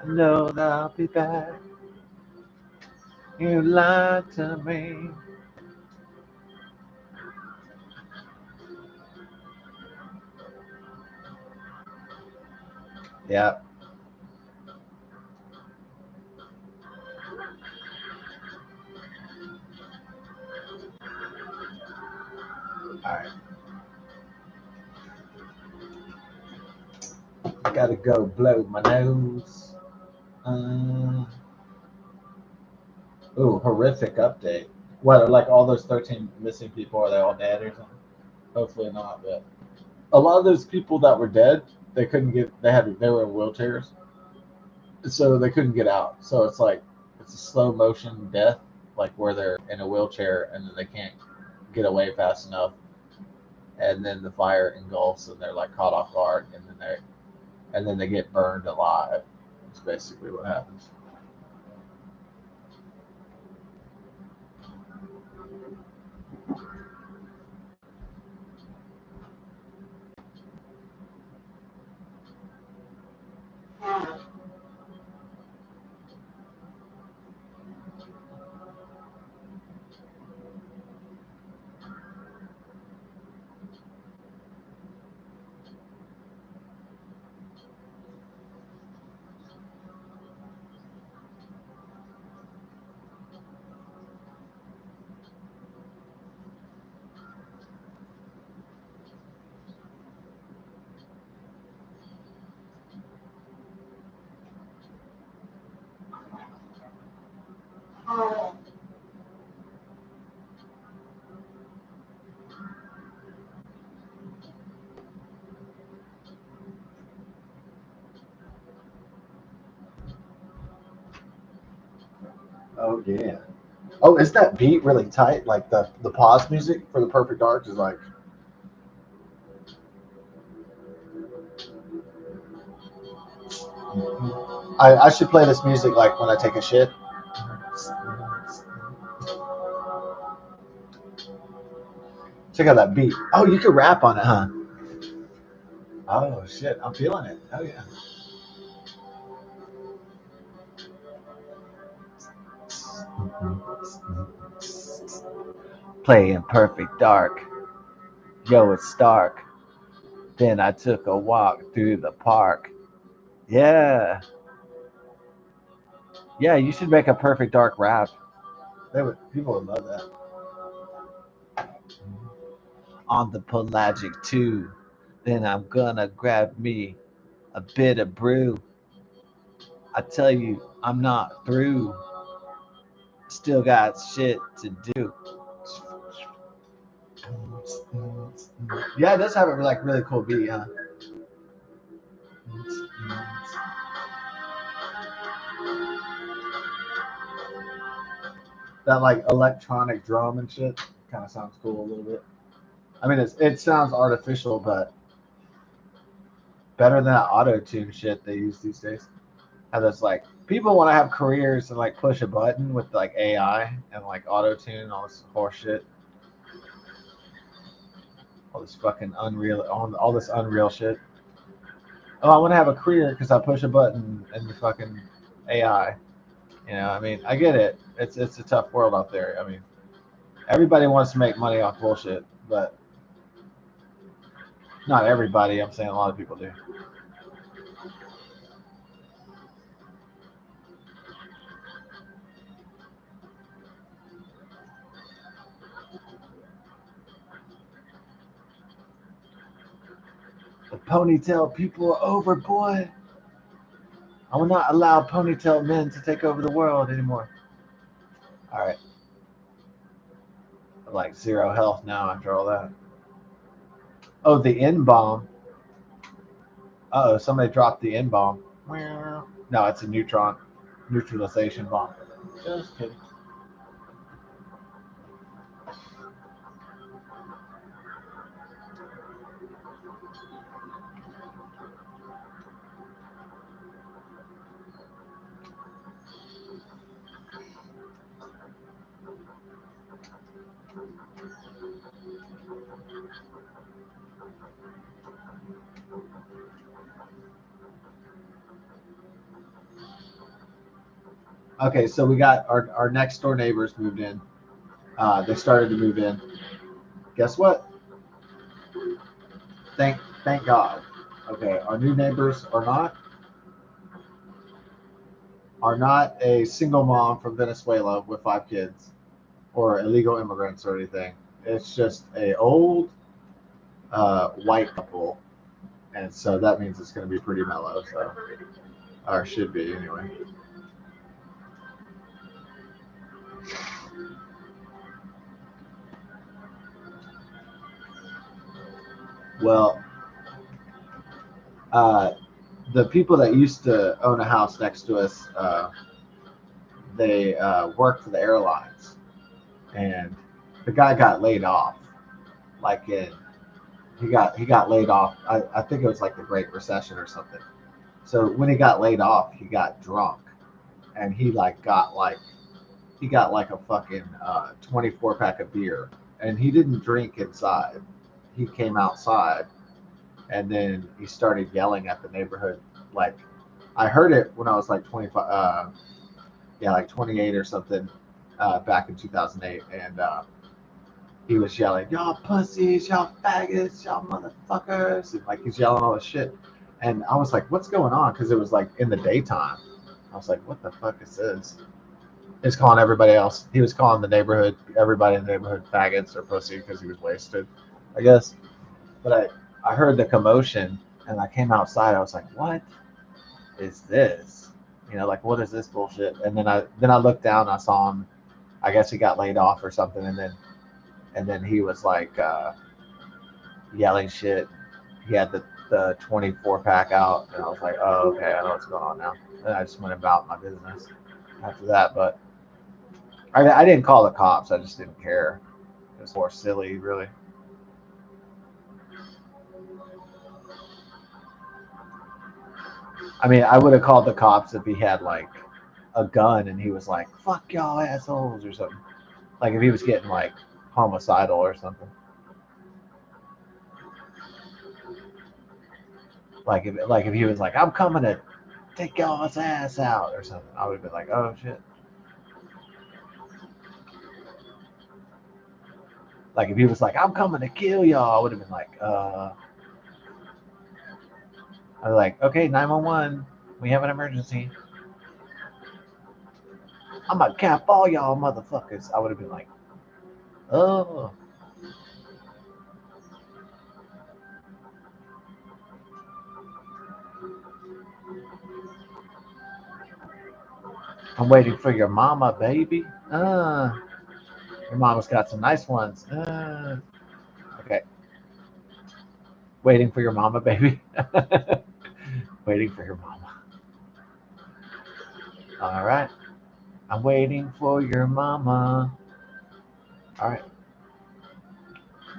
I know that I'll be back. You lied to me. Yeah. All right. I gotta go blow my nose. Ooh, horrific update. What, like all those 13 missing people, are they all dead or something? Hopefully not, but a lot of those people that were dead, they couldn't get, they were in wheelchairs, so they couldn't get out. So it's like, it's a slow motion death, like where they're in a wheelchair and then they can't get away fast enough. And then the fire engulfs and they're like caught off guard and then they get burned alive. That's basically what happens. Oh yeah. Oh, is that beat really tight? Like the pause music for the Perfect Dark is like. I should play this music like when I take a shit. Check out that beat. Oh, you can rap on it, huh? Oh shit, I'm feeling it. Oh yeah. Playing Perfect Dark. Yo, it's Stark. Then I took a walk through the park. Yeah. Yeah, you should make a Perfect Dark rap. People would love that. On the pelagic too. Then I'm gonna grab me a bit of brew. I tell you, I'm not through. Still got shit to do. Yeah, it does have a like really cool beat, huh? That like electronic drum and shit kind of sounds cool a little bit. I mean, it sounds artificial, but better than that auto tune shit they use these days. How that's like people want to have careers and like push a button with like AI and like auto tune, all this horse shit, all this fucking unreal, all this unreal shit. Oh, I want to have a career because I push a button and the fucking AI. You know, I mean, I get it. It's a tough world out there. I mean, everybody wants to make money off bullshit, but not everybody. I'm saying a lot of people do. The ponytail people are over, boy. I will not allow ponytail men to take over the world anymore. All right. I'm like zero health now after all that. Oh, the N bomb. Oh, somebody dropped the N bomb. No, it's a neutralization bomb. Just kidding. Okay, so we got our next door neighbors moved in. They started to move in. Guess what? Thank God. Okay, our new neighbors are not a single mom from Venezuela with 5 kids or illegal immigrants or anything. It's just a old white couple, and so that means it's going to be pretty mellow. So, or should be anyway. Well, the people that used to own a house next to us, they worked for the airlines, and the guy got laid off. Like he got laid off. I think it was like the Great Recession or something. So when he got laid off, he got drunk, and he got like a fucking 24 pack of beer, and he didn't drink inside. He came outside, and then he started yelling at the neighborhood. Like I heard it when I was like 25, yeah, like 28 or something, back in 2008, and he was yelling, "Y'all pussies, y'all faggots, y'all motherfuckers," and like he's yelling all this shit. And I was like, "What's going on?" Because it was like in the daytime. I was like, "What the fuck is this?" He's calling everybody else. He was calling the neighborhood, everybody in the neighborhood, faggots or pussy because he was wasted, I guess. But I heard the commotion, and I came outside. I was like, "What is this?" Like, what is this bullshit? And then I looked down. I saw him. I guess he got laid off or something, and then he was like yelling shit. He had the 24 pack out, and I was like, "Oh, okay, I know what's going on now." And I just went about my business after that. But I didn't call the cops. I just didn't care. It was more silly, really. I mean, I would have called the cops if he had like a gun and he was like, "Fuck y'all assholes" or something. Like if he was getting like homicidal or something. Like if he was like, "I'm coming to take y'all's ass out" or something, I would have been like, "Oh shit." Like if he was like, "I'm coming to kill y'all," I would have been like, I was like, "Okay, 911, we have an emergency. I'm gonna cap all y'all motherfuckers." I would have been like, "Oh." I'm waiting for your mama, baby. Your mama's got some nice ones. Okay. Waiting for your mama, baby. Waiting for your mama. All right. I'm waiting for your mama. All right.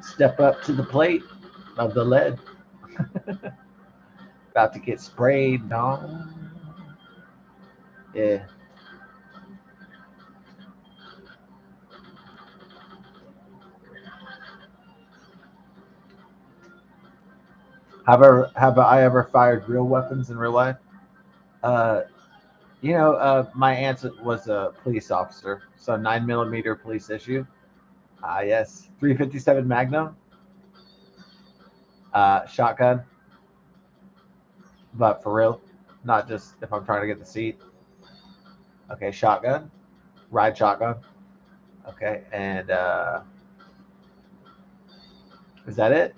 Step up to the plate of the lead. About to get sprayed, dong. Yeah. Have I ever fired real weapons in real life? Uh, my aunt was a police officer, so 9mm police issue. Yes, 357 Magnum, shotgun, but for real, not just if I'm trying to get the seat. Okay, shotgun, ride shotgun. Okay, and is that it?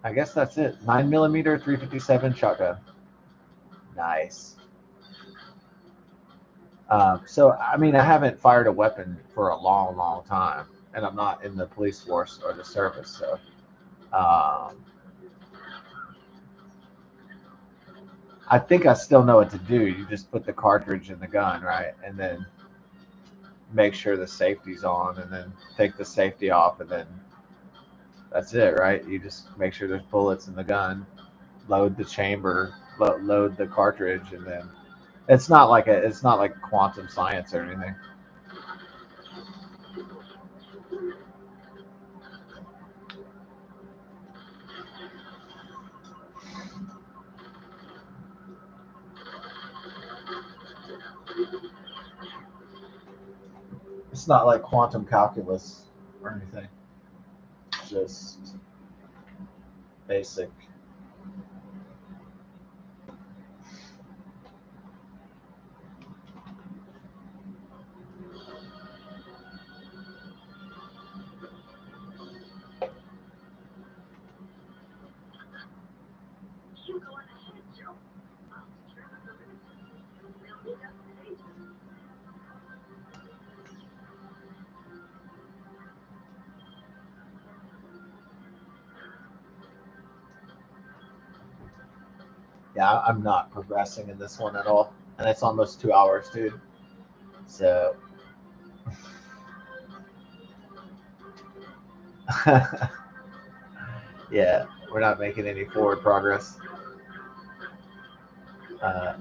I guess that's it. 9mm, 357 shotgun. Nice. So I mean, I haven't fired a weapon for a long, long time, and I'm not in the police force or the service, so um, I think I still know what to do. You just put the cartridge in the gun, right? And then make sure the safety's on, and then take the safety off, and then that's it, right? You just make sure there's bullets in the gun, load the chamber, load the cartridge, and then it's not like quantum science or anything. It's not like quantum calculus or anything. Just basic. Yeah, I'm not progressing in this one at all, and it's almost 2 hours, dude. So, yeah, we're not making any forward progress. Uh,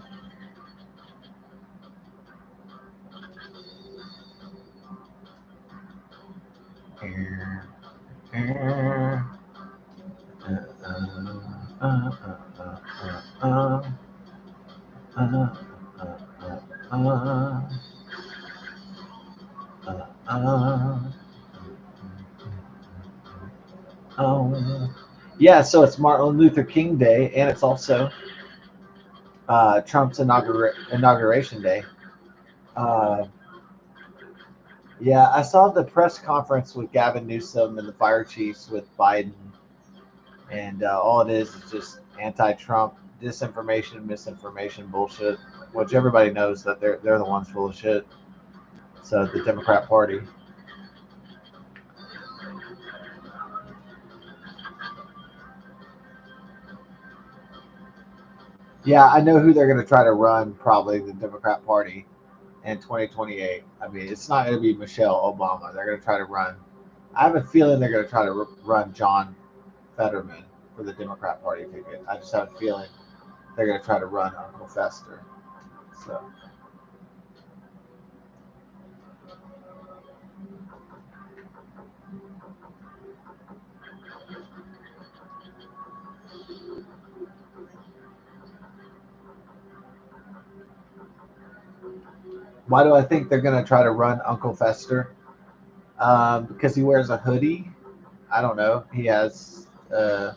yeah, so it's Martin Luther King Day, and it's also Trump's inauguration day. Yeah, I saw the press conference with Gavin Newsom and the fire chiefs with Biden, and all it is just anti-Trump disinformation, misinformation, bullshit, which everybody knows that they're the ones full of shit. So the Democrat Party. Yeah, I know who they're going to try to run, probably the Democrat Party in 2028. I mean, it's not going to be Michelle Obama. They're going to try to run. I have a feeling they're going to try to run John Fetterman for the Democrat Party ticket. I just have a feeling they're going to try to run Uncle Fester. So. Why do I think they're going to try to run Uncle Fester? Because he wears a hoodie. I don't know. He has a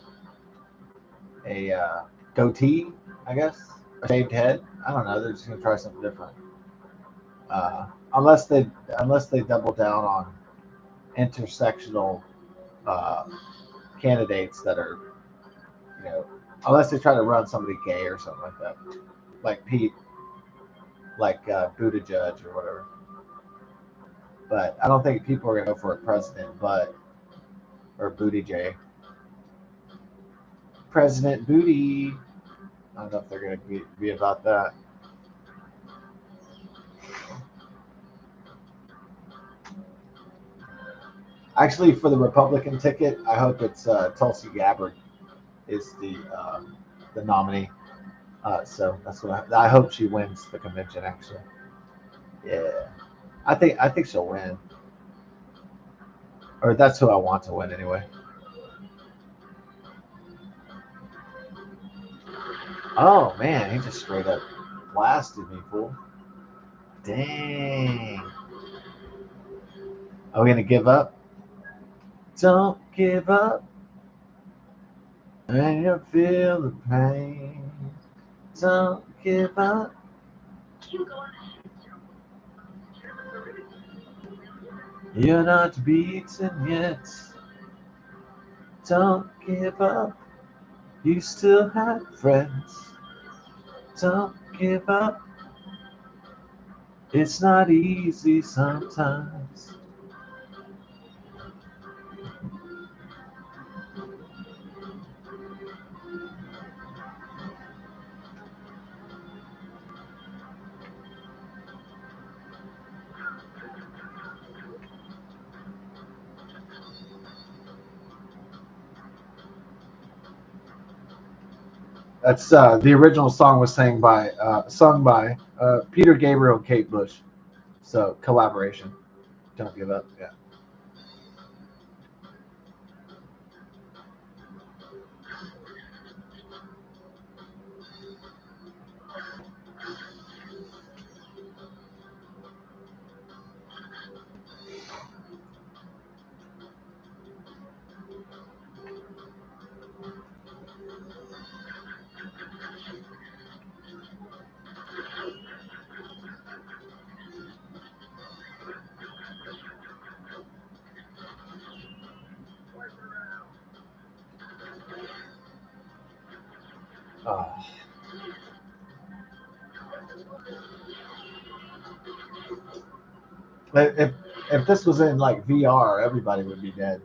goatee, I guess, a shaved head. I don't know. They're just going to try something different. Uh, unless they double down on intersectional uh, candidates that are, unless they try to run somebody gay or something like that, like Pete, like Buttigieg or whatever. But I don't think people are going to go for a president, or Buttigieg. President Booty. I don't know if they're going to be about that. Actually, for the Republican ticket, I hope it's Tulsi Gabbard is the nominee. So that's what I hope she wins the convention. Actually, yeah, I think she'll win, or that's who I want to win anyway. Oh man, he just straight up blasted me, fool. Dang. Are we gonna give up? Don't give up when you feel the pain. Don't give up. You're not beaten yet. Don't give up. You still have friends. Don't give up. It's not easy sometimes. That's the original song was sung by Peter Gabriel and Kate Bush. So collaboration. Don't give up. Yeah. Oh. If this was in like VR, everybody would be dead.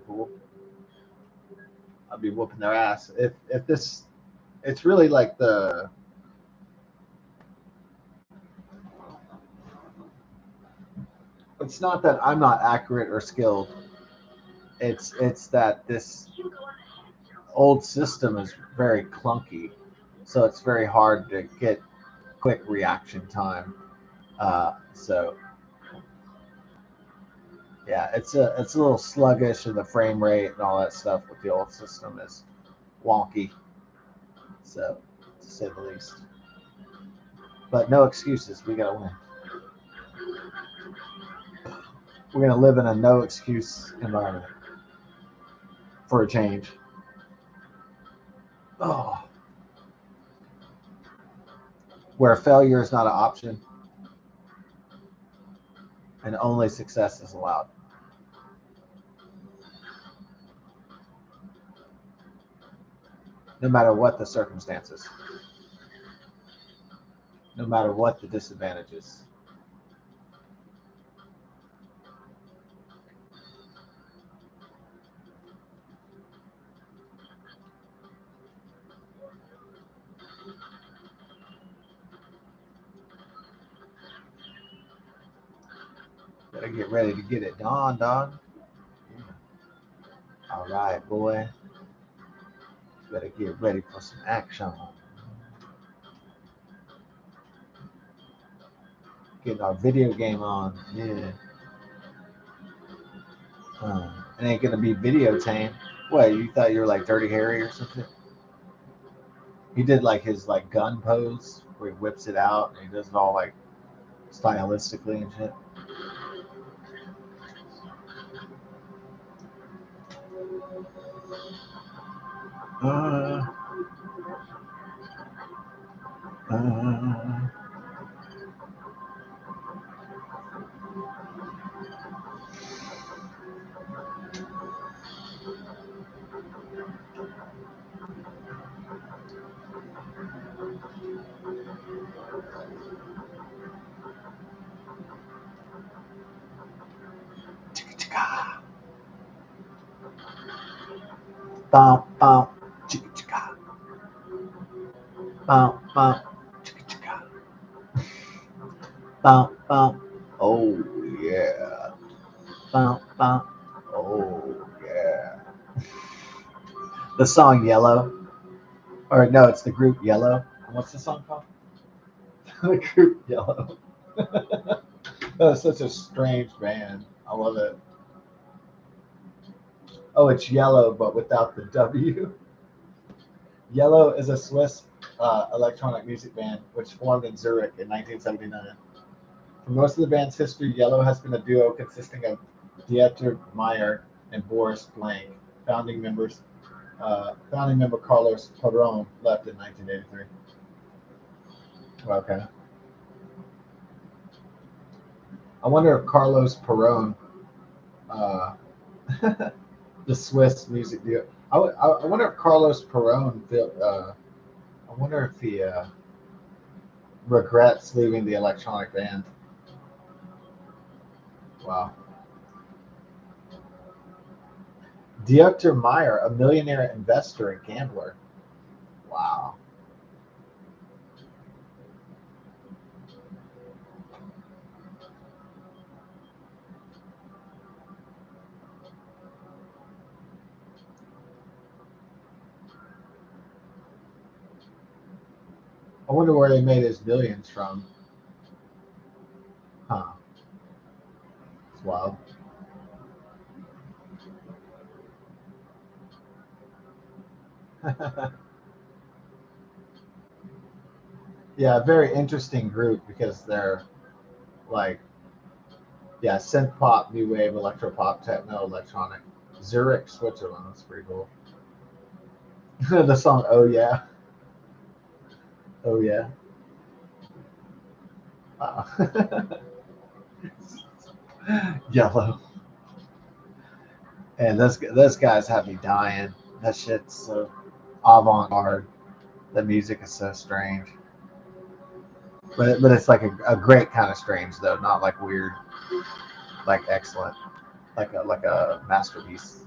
I'd be whooping their ass. If this, it's really like the. It's not that I'm not accurate or skilled. It's that this old system is very clunky, so it's very hard to get quick reaction time. So yeah, it's a little sluggish, and the frame rate and all that stuff with the old system is wonky. So to say the least, but no excuses. We gotta win. We're gonna live in a no excuse environment for a change. Oh, where failure is not an option and only success is allowed. No matter what the circumstances, no matter what the disadvantages. Better get ready to get it done, dog. Yeah. All right, boy. Better get ready for some action. Getting our video game on. Yeah. It ain't gonna be video tame. What, you thought you were like Dirty Harry or something? He did like his like gun pose where he whips it out and he does it all like stylistically and shit. Uh, uh, chicka bum bum chicka chicka bum bum chicka chicka bum bum. Oh yeah. Bum bum. Oh yeah. The song Yellow, or no, it's the group Yellow. What's the song called? The group Yellow. That's such a strange band. I love it. Oh, it's Yellow, but without the W. Yellow is a Swiss electronic music band which formed in Zurich in 1979. For most of the band's history, Yellow has been a duo consisting of Dieter Meyer and Boris Blank. Founding member Carlos Padron left in 1983. Okay. I wonder if Carlos Perron, uh, the Swiss music duo. I wonder if Carlos Perron. I wonder if he regrets leaving the electronic band. Wow. Dieter Meyer, a millionaire investor and gambler. Wow. I wonder where they made his millions from. Huh. It's wild. Yeah, very interesting group because they're like, yeah, synth pop, new wave, electro pop, techno, electronic. Zurich, Switzerland. That's pretty cool. The song, oh yeah, oh yeah. Wow. Yellow. And those guys have me dying. That shit's so avant garde. The music is so strange, but it's like a great kind of strange though, not like weird, like excellent, like a masterpiece.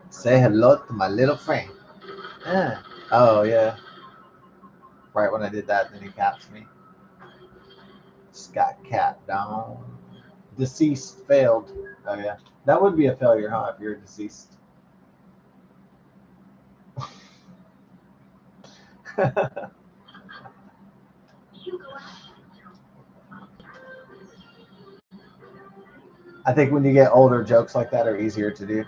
Say hello to my little friend. Yeah. Oh yeah. Right when I did that, then he caps me. Just got capped down. Deceased failed. Oh yeah. That would be a failure, huh? If you're deceased. I think when you get older, jokes like that are easier to do.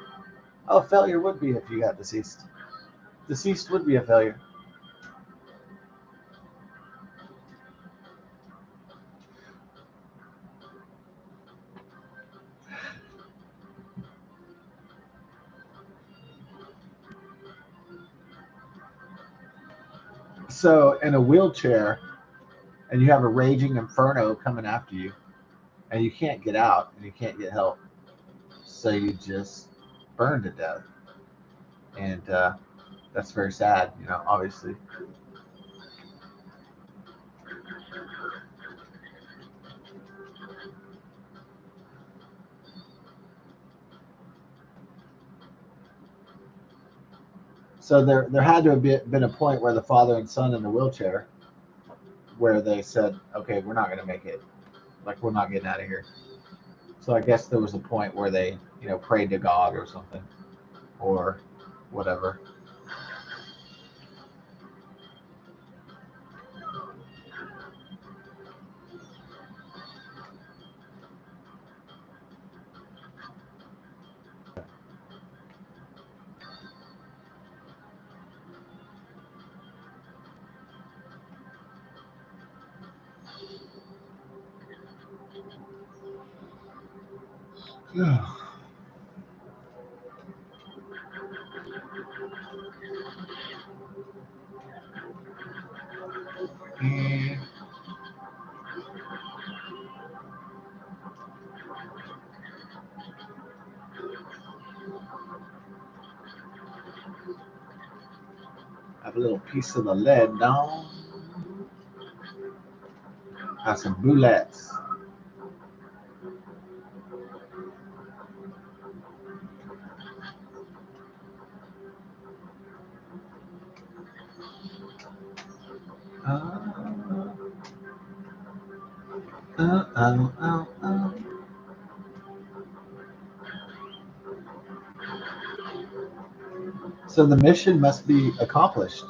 Oh, failure would be if you got deceased. Deceased would be a failure. So, in a wheelchair, and you have a raging inferno coming after you, and you can't get out, and you can't get help, so you just burn to death, and that's very sad, obviously. So there had to have been a point where the father and son in the wheelchair, where they said, "Okay, we're not going to make it. Like we're not getting out of here." So I guess there was a point where they, prayed to God or something, or whatever. And have a little piece of the lead down. Have some bullets. Uh, uh. So the mission must be accomplished,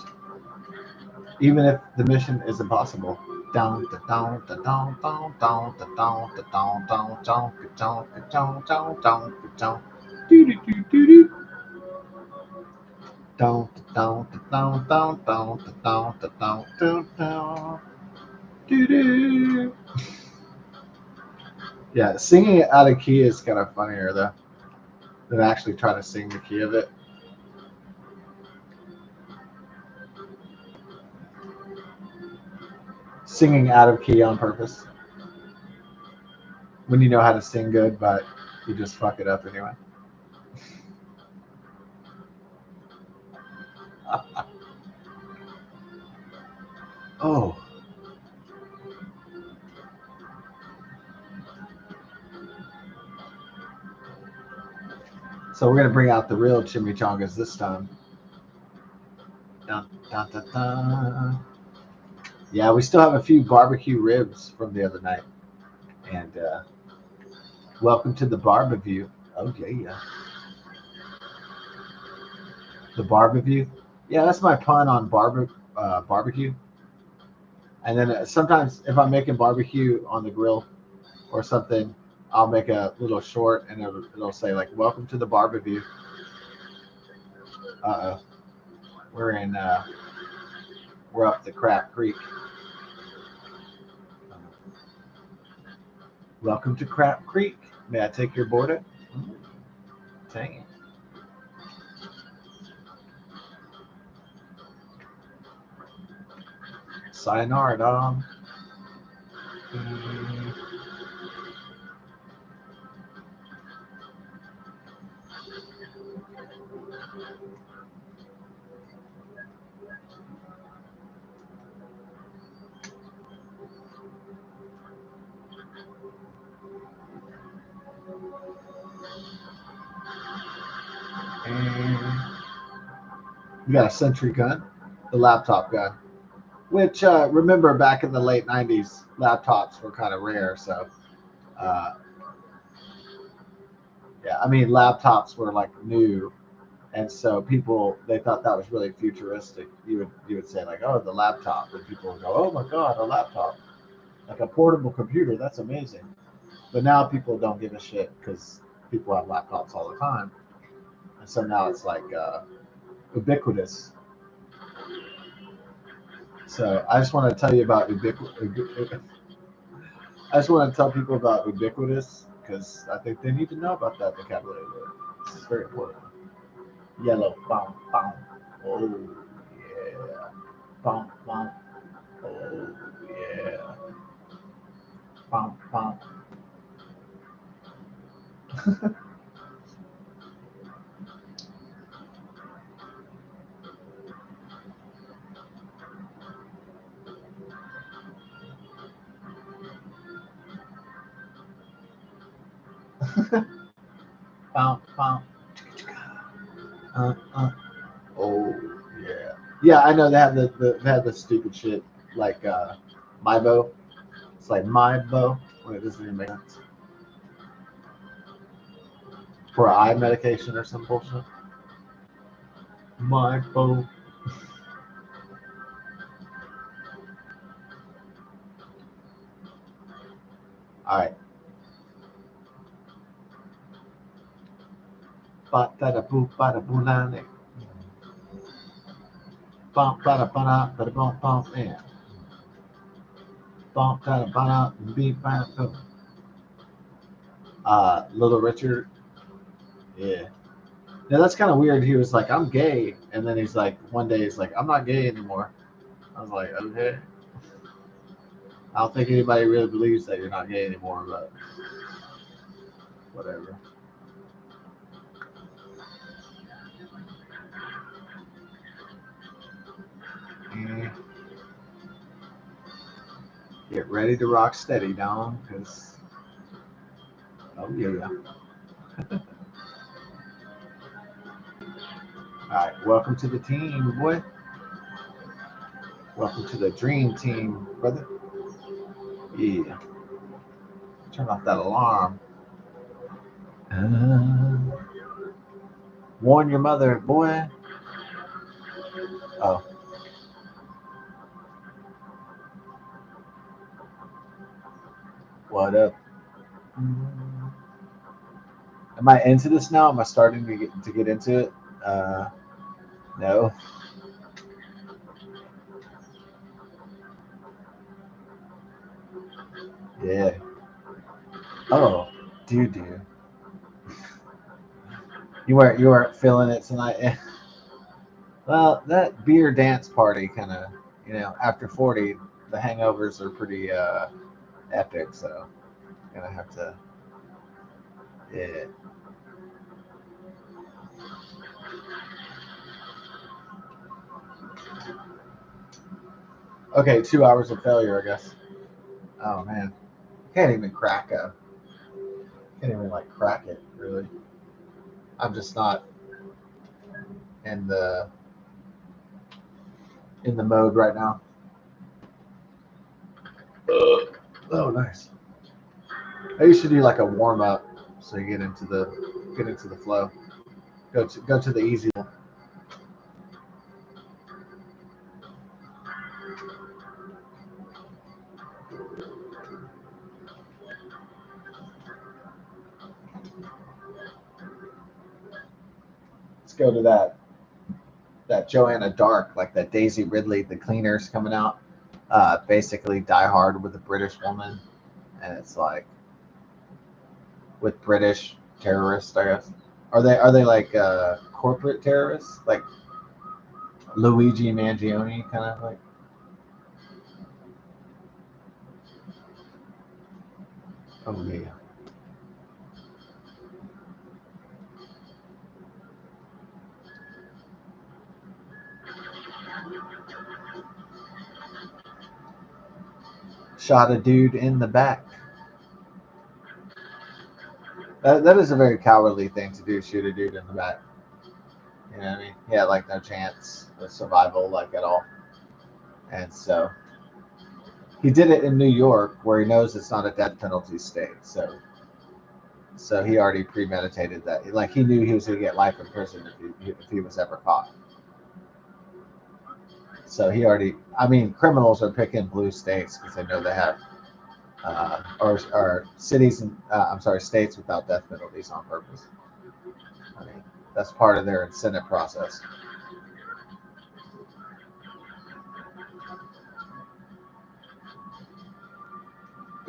even if the mission is impossible. Down, down, down, down, down, down, down, down, down, down, down, down, down, down, down. Do do do do do. Down, down, down, down, down, down, down, down, down. Do do. Yeah, singing it out of key is kind of funnier though than actually trying to sing the key of it. Singing out of key on purpose when you know how to sing good, but you just fuck it up anyway. Oh, so we're gonna bring out the real chimichangas this time. Dun, dun, dun, dun. Yeah, we still have a few barbecue ribs from the other night, and welcome to the barbecue. Oh yeah, yeah. The barbecue. Yeah, that's my pun on barbecue. And then sometimes if I'm making barbecue on the grill or something, I'll make a little short and it'll say like "Welcome to the barbecue." Uh oh, we're in we're up the Crap Creek. Welcome to Crap Creek. May I take your border? Dang it. Sayonara, dog. We got a Sentry gun, the laptop gun, which remember back in the late 90s, laptops were kind of rare. So, uh, yeah, I mean, laptops were like new. And so people, they thought that was really futuristic. You would say like, oh, the laptop. And people would go, oh my God, a laptop. Like a portable computer. That's amazing. But now people don't give a shit because people have laptops all the time. And so now it's like ubiquitous. So I just want to tell you about I just want to tell people about ubiquitous because I think they need to know about that vocabulary word. It's very important. Yellow, bum, bum. Oh, yeah. Bum, bum. Oh, yeah. Bum, bum. Bum, bum. Oh, yeah. Yeah, I know they have they have the stupid shit like my bow. It's like my bow when it doesn't even make sense. For eye medication or some bullshit. My bow. All right. Ba da da boo ba da boo la ne. Bum ba da ba da ba da bum bum and bum da da ba da beep ba boom. Little Richard. Yeah. Yeah, that's kind of weird. He was like, I'm gay. And then he's like, one day he's like, I'm not gay anymore. I was like, okay. I don't think anybody really believes that you're not gay anymore, but whatever. Mm. Get ready to rock steady, Dom, because, oh, yeah. All right, welcome to the team, boy. Welcome to the dream team, brother. Yeah. Turn off that alarm. Warn your mother, boy. Oh. What up? Am I into this now? Am I starting to get into it? No. Yeah. Oh, dude. You weren't feeling it tonight. Well, that beer dance party kind of, after 40, the hangovers are pretty epic. So gonna have to, yeah. Okay, 2 hours of failure, I guess. Oh man, can't even can't even like crack it really. I'm just not in the mode right now. Oh, nice. I used to do like a warm up, so you get into the flow. Go to the easy one. Let's go to that Joanna Dark, like that Daisy Ridley, the cleaners coming out. Basically Die Hard with a British woman, and it's like with British terrorists, I guess. Are they like corporate terrorists, like Luigi Mangione, kind of like? Oh yeah. Shot a dude in the back. That is a very cowardly thing to do, shoot a dude in the back. You know what I mean? He had like no chance of survival, like at all. And so he did it in New York, where he knows it's not a death penalty state. So he already premeditated that. Like he knew he was going to get life in prison if he was ever caught. So he already. I mean, criminals are picking blue states because they know they have, or cities and I'm sorry, states without death penalties on purpose. I mean, that's part of their incentive process.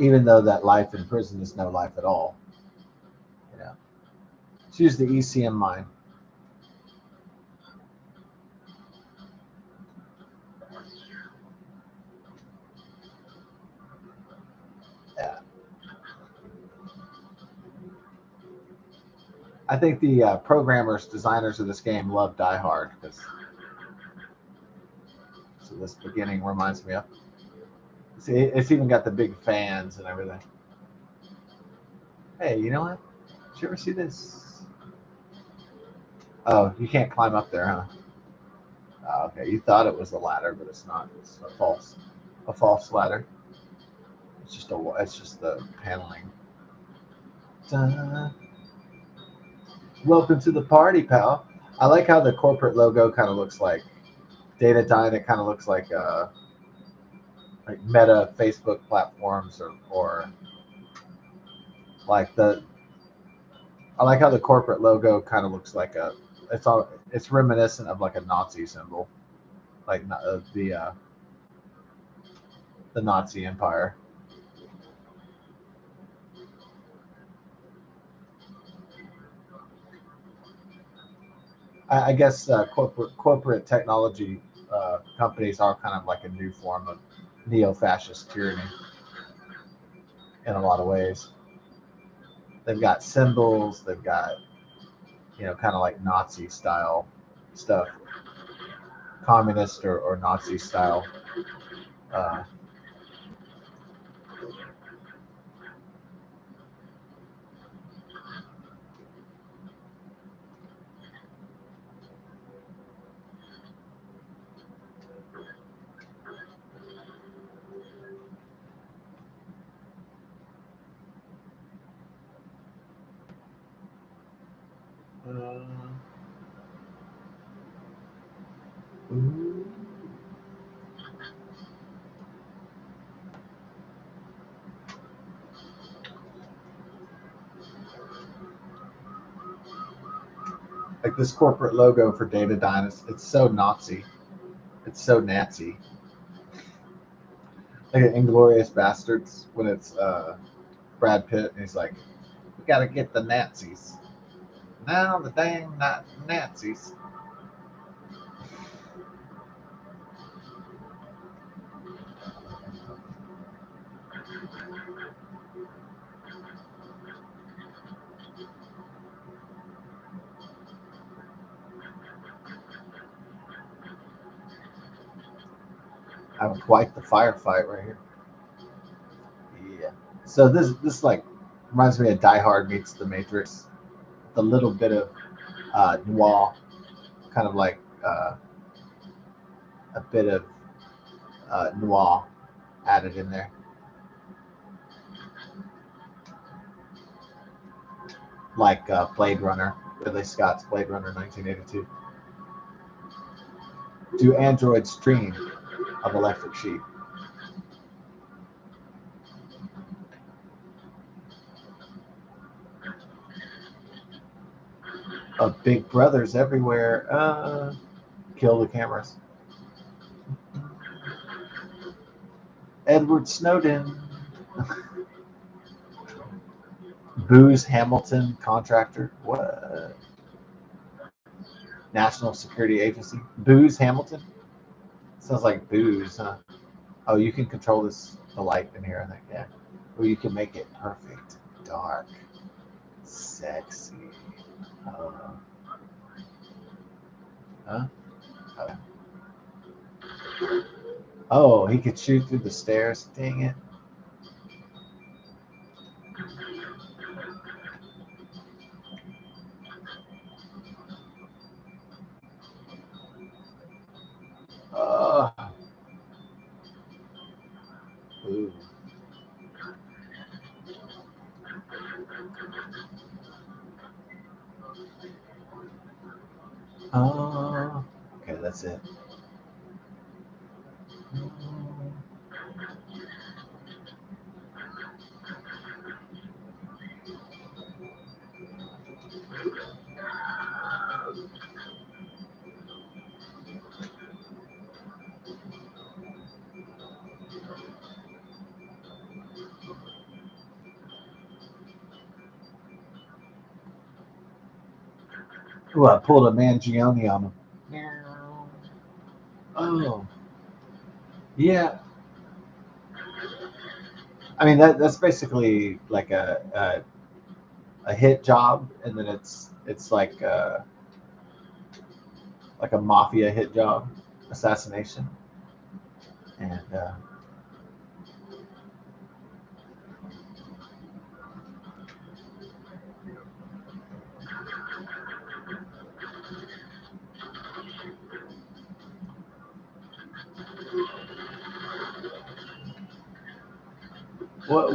Even though that life in prison is no life at all. You know, let's use the ECM mine. Yeah. I think the programmers, designers of this game love Die Hard because. So this beginning reminds me of. See, it's even got the big fans and everything. Hey, you know what? Did you ever see this? Oh, you can't climb up there, huh? Oh, okay, you thought it was a ladder, but it's not. It's a false ladder. It's just the paneling. Ta-da. Welcome to the party, pal. I like how the corporate logo kind of looks like Datadyne. It kind of looks like Meta Facebook platforms or like the. I like how the corporate logo kind of looks like it's reminiscent of like a Nazi symbol, like the Nazi Empire. I guess corporate technology companies are kind of like a new form of neo-fascist tyranny in a lot of ways. They've got symbols, they've got kind of like Nazi style stuff, communist or Nazi style. Uh, uh, like this corporate logo for Datadyne, it's so Nazi. It's so Nazi. Like Inglorious Bastards when it's Brad Pitt and he's like, "We gotta get the Nazis now. The dang Nazis." Having quite the firefight right here. Yeah. So this like reminds me of Die Hard meets The Matrix. The little bit of noir, kind of like a bit of noir added in there, like Blade Runner, Ridley Scott's Blade Runner 1982. Do androids dream? of electric sheep. Big brothers everywhere. Kill the cameras. Edward Snowden. Booz Hamilton contractor. What? National Security Agency. Booz Hamilton. Sounds like booze, huh? Oh, you can control the light in here, I think. Yeah. Or you can make it perfect, dark, sexy. Uh, huh? Okay. Oh, he could shoot through the stairs. Dang it. Uh, ooh. Okay, that's it. Ooh, I pulled a Mangione on him. Oh, yeah. I mean that's basically like a hit job, and then it's like a mafia hit job, assassination, and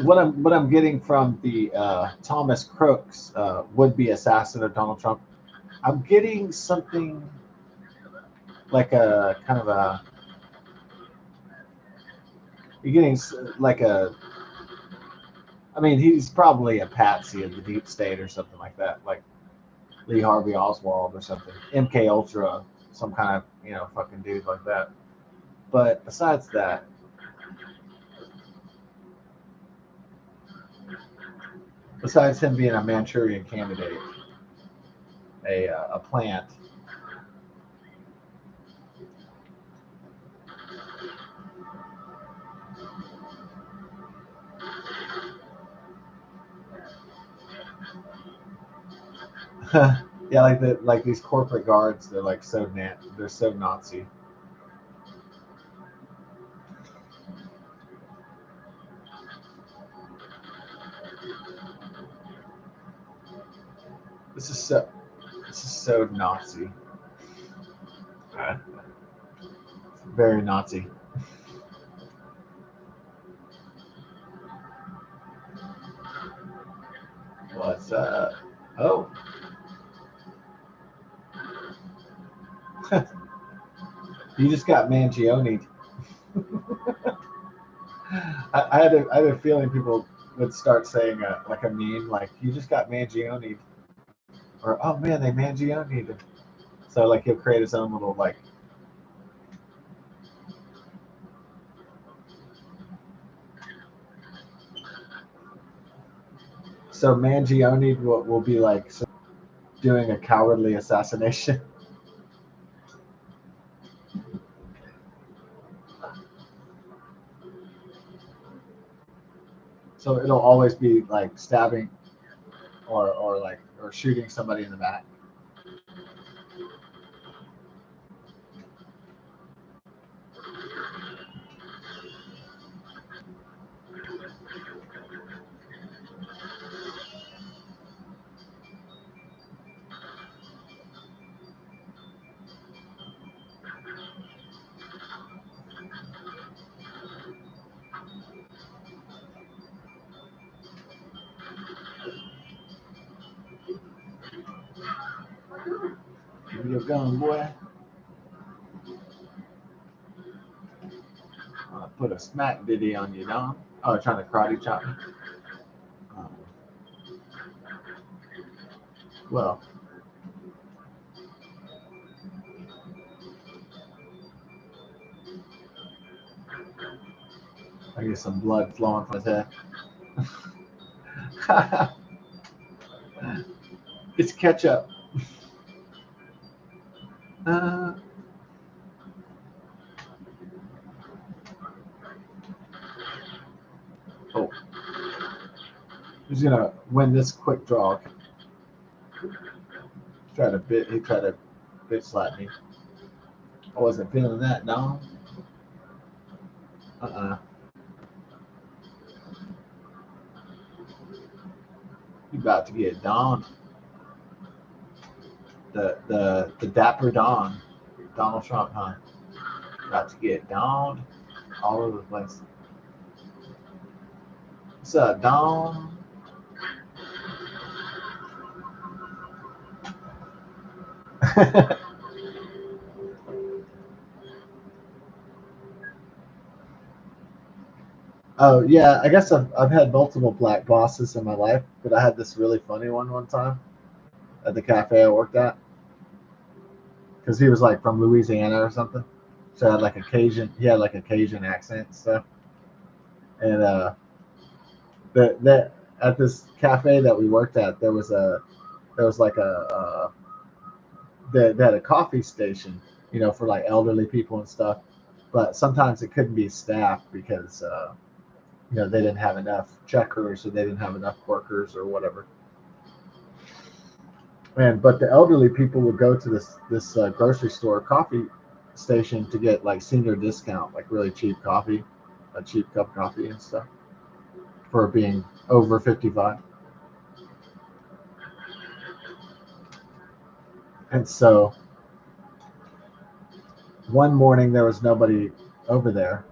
what I'm getting from the Thomas Crooks would-be assassin of Donald Trump. I'm getting something like a kind of a. You're getting like a. I mean, he's probably a patsy of the deep state or something like that, like Lee Harvey Oswald or something, MK Ultra, some kind of fucking dude like that. But besides that, besides him being a Manchurian candidate, a plant. Yeah, like these corporate guards, they're so Nazi. This is so this is so Nazi. Very Nazi. What's up? Oh, you just got Mangione. I had a feeling people would start saying like a meme, like you just got Mangione, or oh man, they Mangione. So like he'll create his own little like. So Mangione will be like doing a cowardly assassination. So it'll always be like stabbing or shooting somebody in the back. Give me your gun, boy. a smack ditty on you, Don. Oh, trying to karate chop me. Um, well, I get some blood flowing from his head. It's ketchup. Uh, oh, he's gonna win this quick draw. He tried to bitch slap me. I wasn't feeling that, no. You about to get Don. The dapper Don. Donald Trump, huh? About to get Don all over the place. What's up, Don? Oh yeah, I guess I've had multiple black bosses in my life, but I had this really funny one time at the cafe I worked at because he was like from Louisiana or something. So I had like a Cajun, he had like a Cajun accent and stuff. And that at this cafe that we worked at, there was like they had a coffee station, you know, for like elderly people and stuff. But sometimes it couldn't be staffed because you know, they didn't have enough checkers or they didn't have enough workers or whatever. But the elderly people would go to this grocery store coffee station to get like senior discount, like really cheap coffee, a cheap cup of coffee and stuff for being over 55. And so one morning there was nobody over there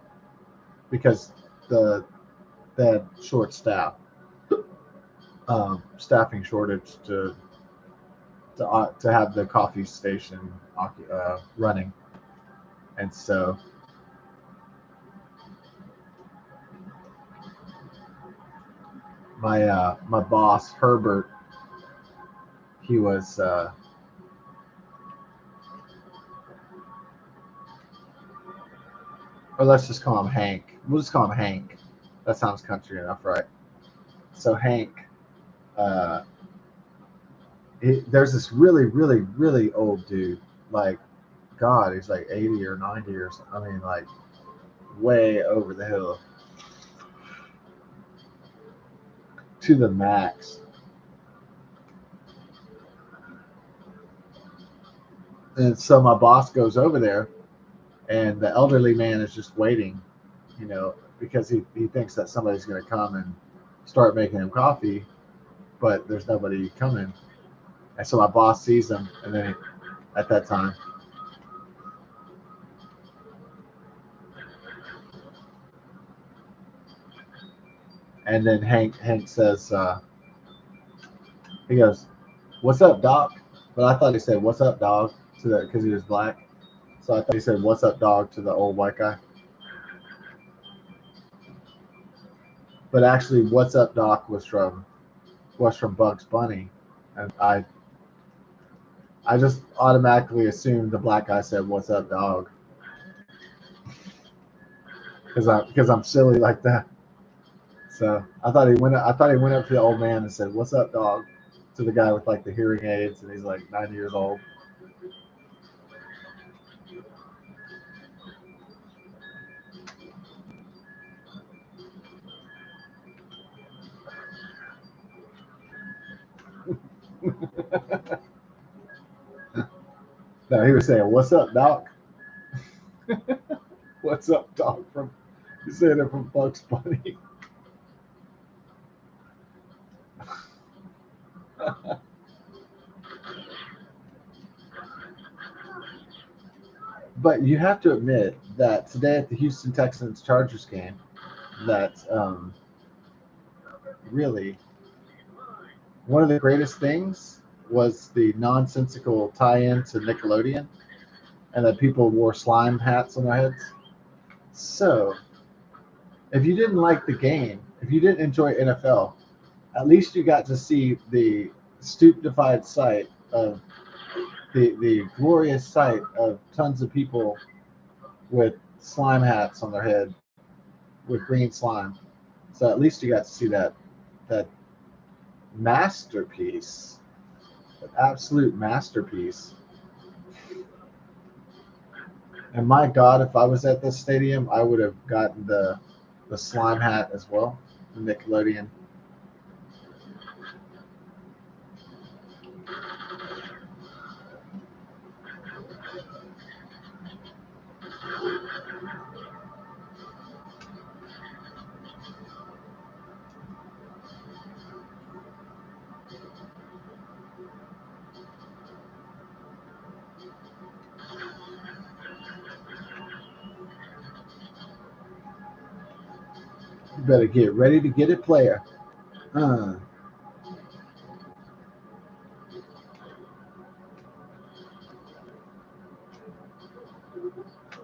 because they had short staffing shortage to have the coffee station running. And so my boss Herbert, he was or let's just call him Hank. We'll just call him Hank. That sounds country enough, right? So Hank, uh, there's this really old dude. Like, God, he's like 80 or 90 or something. I mean, like, way over the hill to the max. And so my boss goes over there, and the elderly man is just waiting, you know, because he thinks that somebody's going to come and start making him coffee, but there's nobody coming. And so my boss sees him, and then at that time, and then Hank says, he goes, "What's up, Doc?" But I thought he said, "What's up, dog?" to the because he was black. So I thought he said, "What's up, dog?" to the old white guy. But actually, "What's up, Doc?" was from Bugs Bunny, and I just automatically assumed the black guy said, "What's up, dog?" because I'm silly like that. So I thought he went up to the old man and said, "What's up, dog?" to the guy with like the hearing aids, and he's like 90 years old. No, he was saying, "What's up, Doc?" "What's up, Doc?" From he said it from Bugs Bunny. But you have to admit that today at the Houston Texans Chargers game, that really one of the greatest things was the nonsensical tie-in to Nickelodeon, and that people wore slime hats on their heads. So if you didn't like the game, if you didn't enjoy NFL, at least you got to see the stupefied sight of the glorious sight of tons of people with slime hats on their head with green slime. So at least you got to see that masterpiece, an absolute masterpiece. And my God, if I was at this stadium, I would have gotten the slime hat as well, the Nickelodeon. You better get ready to get it, player. Uh,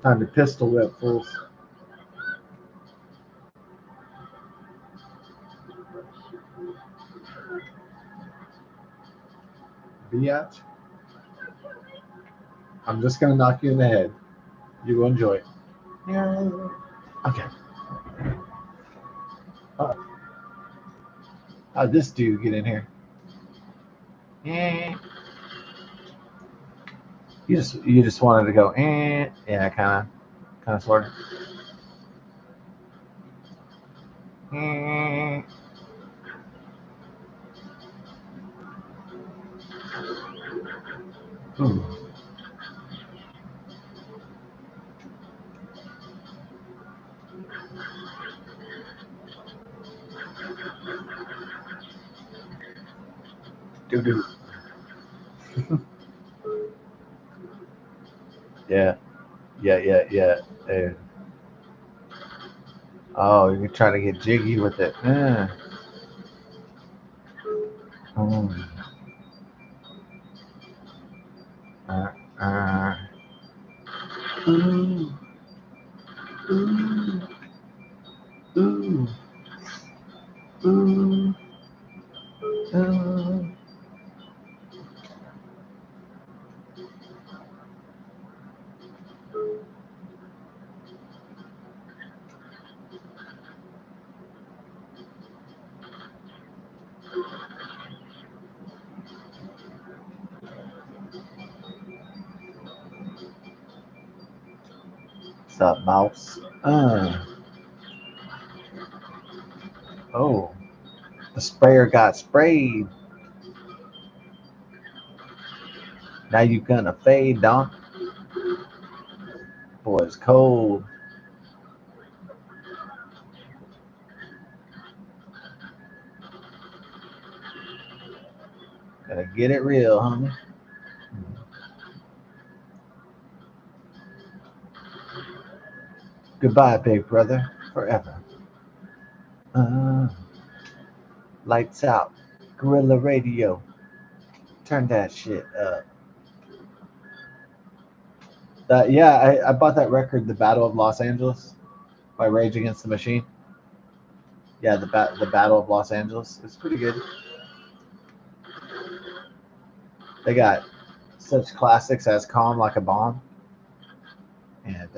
Time to pistol whip, fools. Biatch. I'm just gonna knock you in the head. You will enjoy it. Yeah. Okay. How'd this dude get in here? Eh. You just wanted to go yeah, kind of sort of. Ooh. Doo-doo. Yeah. Oh, you're trying to get jiggy with it. Mm. Uh, uh. Ooh. Ooh. Ooh. Ooh. Ooh. What's up, mouse? Oh, the sprayer got sprayed. Now you gonna fade, Don? Boy, it's cold. Gotta get it real, homie. Goodbye, big brother, forever. Lights out. Gorilla Radio. Turn that shit up. Yeah, I bought that record, The Battle of Los Angeles, by Rage Against the Machine. Yeah, the Battle of Los Angeles. It's pretty good. They got such classics as Calm Like a Bomb. And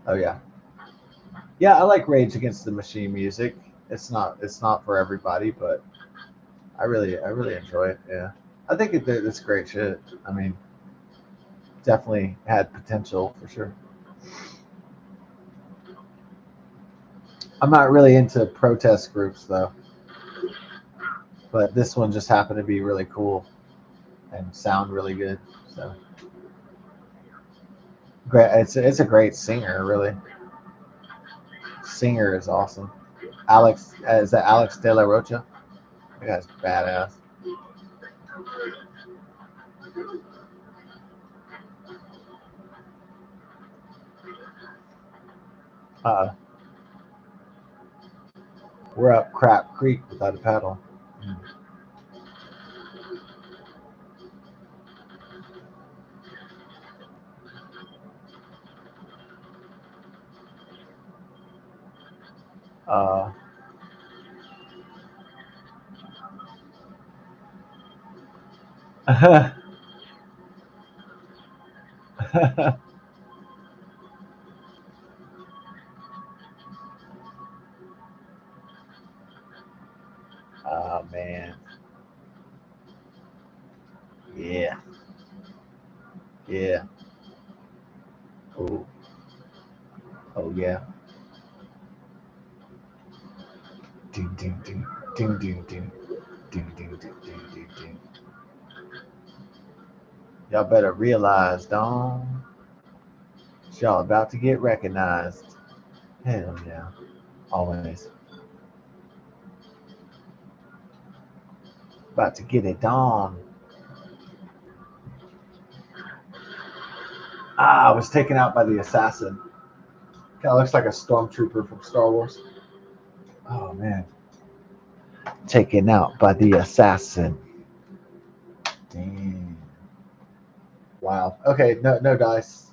oh yeah. Yeah, I like Rage Against the Machine music. It's not for everybody, but I really enjoy it. Yeah. I think it's great shit. I mean, definitely had potential for sure. I'm not really into protest groups though, but this one just happened to be really cool and sound really good. So great. It's a great singer, really. Singer is awesome. Alex, is that Alex De La Rocha? That guy's badass. Uh, we're up Crap Creek without a paddle. Uh, oh man, yeah, yeah. Oh, oh yeah. Ding ding ding ding ding ding ding ding ding ding ding ding. Y'all better realize, Dawn, y'all about to get recognized. Hell yeah, always about to get it, Dawn. Ah, I was taken out by the assassin. Kind of looks like a stormtrooper from Star Wars. Oh man, taken out by the assassin. Damn. Wow. Okay, no dice.